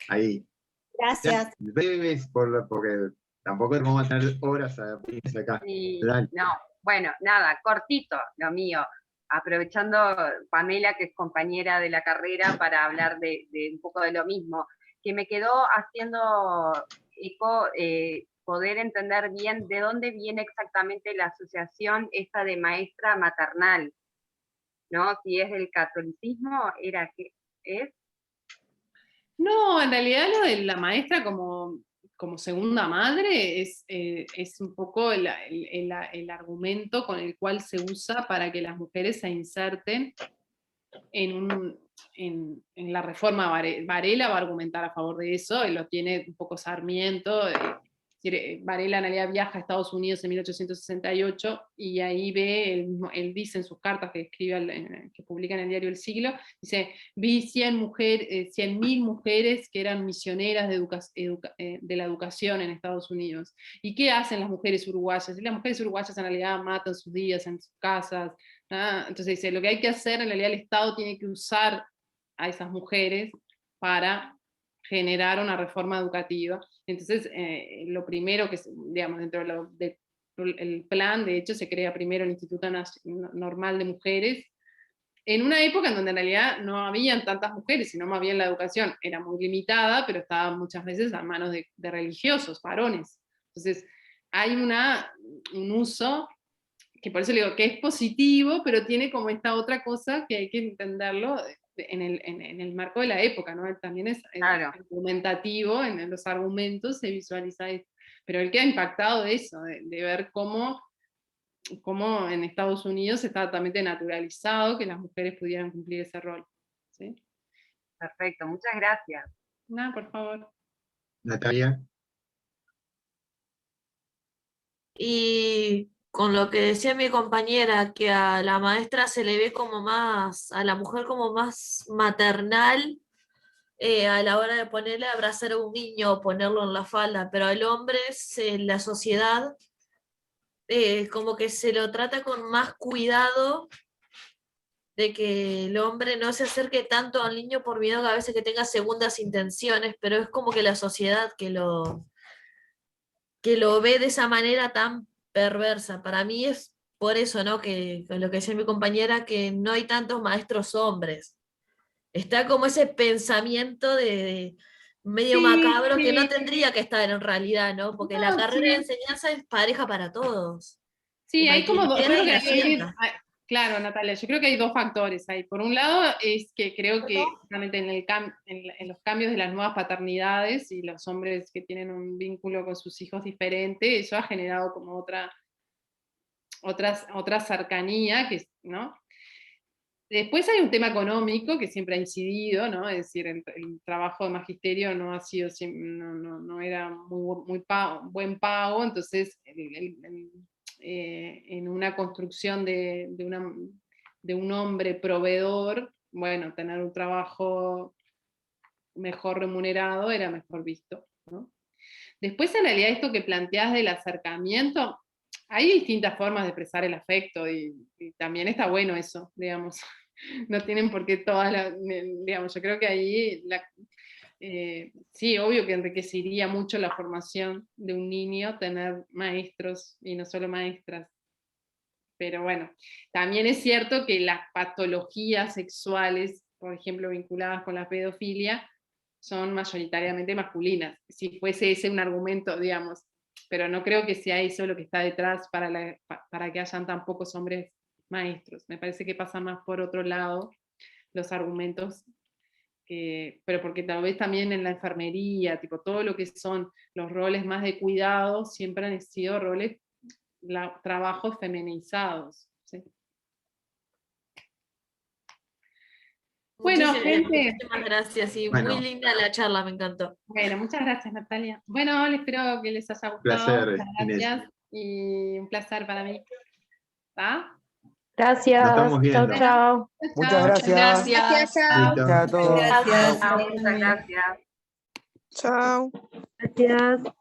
ahí. Gracias. Breves, porque tampoco vamos a tener horas acá. Sí, Dale. no, bueno, nada, cortito lo mío. Aprovechando Pamela, que es compañera de la carrera, para hablar de un poco de lo mismo, que me quedó haciendo eco poder entender bien de dónde viene exactamente la asociación esta de maestra maternal, ¿no? Si es del catolicismo, ¿era qué es? No, en realidad lo de la maestra como segunda madre es un poco el argumento con el cual se usa para que las mujeres se inserten en la reforma. Varela va a argumentar a favor de eso, él lo tiene un poco Sarmiento. Varela en realidad viaja a Estados Unidos en 1868 y ahí ve, él dice en sus cartas que escribe, que publica en el diario El Siglo, dice, vi 100.000 mujeres que eran misioneras de la educación en Estados Unidos. ¿Y qué hacen las mujeres uruguayas? Y las mujeres uruguayas en realidad matan sus días en sus casas. Entonces dice, lo que hay que hacer, en realidad el Estado tiene que usar a esas mujeres para generar una reforma educativa. Entonces, lo primero que, digamos, dentro del plan, de hecho, se crea primero el Instituto Normal de Mujeres, en una época en donde en realidad no habían tantas mujeres, sino más bien la educación era muy limitada, pero estaba muchas veces a manos de religiosos, varones. Entonces, hay un uso que por eso le digo que es positivo, pero tiene como esta otra cosa que hay que entenderlo en el marco de la época, ¿no? También es argumentativo, en los argumentos se visualiza esto. Pero él queda impactado de eso, de ver cómo en Estados Unidos está totalmente naturalizado que las mujeres pudieran cumplir ese rol. ¿Sí? Perfecto, muchas gracias. Nada, por favor. Natalia. Y con lo que decía mi compañera, que a la maestra se le ve como más, a la mujer como más maternal a la hora de ponerle a abrazar a un niño o ponerlo en la falda, pero al hombre la sociedad como que se lo trata con más cuidado de que el hombre no se acerque tanto al niño por miedo a veces que tenga segundas intenciones, pero es como que la sociedad que lo ve de esa manera tan perversa. Para mí es por eso, ¿no? Que lo que decía mi compañera, que no hay tantos maestros hombres. Está como ese pensamiento de medio macabro que no tendría que estar en realidad, ¿no? Porque la carrera de enseñanza es pareja para todos. Sí, hay como dos. Claro, claro, Natalia, yo creo que hay dos factores ahí. Por un lado, es que creo que justamente en los cambios de las nuevas paternidades y los hombres que tienen un vínculo con sus hijos diferente, eso ha generado como otra cercanía, ¿no? Después hay un tema económico que siempre ha incidido, ¿no? Es decir, el trabajo de magisterio no ha sido, no era muy buen pago, entonces en una construcción de un hombre proveedor, bueno, tener un trabajo mejor remunerado era mejor visto, ¿no? Después, en realidad, esto que planteás del acercamiento, hay distintas formas de expresar el afecto y también está bueno eso, digamos. No tienen por qué todas digamos, yo creo que ahí, sí, obvio que enriquecería mucho la formación de un niño tener maestros y no solo maestras. Pero bueno, también es cierto que las patologías sexuales, por ejemplo, vinculadas con la pedofilia, son mayoritariamente masculinas. Si fuese ese un argumento, digamos, pero no creo que sea eso lo que está detrás para que hayan tan pocos hombres maestros. Me parece que pasa más por otro lado los argumentos, pero porque tal vez también en la enfermería, tipo todo lo que son los roles más de cuidado, siempre han sido roles, trabajos feminizados. ¿Sí? Bueno, gente. Muchísimas gracias y Bueno. muy linda la charla, me encantó. Bueno, muchas gracias, Natalia. Bueno, espero que les haya gustado. Placer, Muchas Inés. gracias y un placer para mí. ¿Está? Gracias. Nos estamos viendo. Chao, chao. Muchas gracias. Gracias, chao. Gracias a todos. Muchas gracias. Chao. Gracias.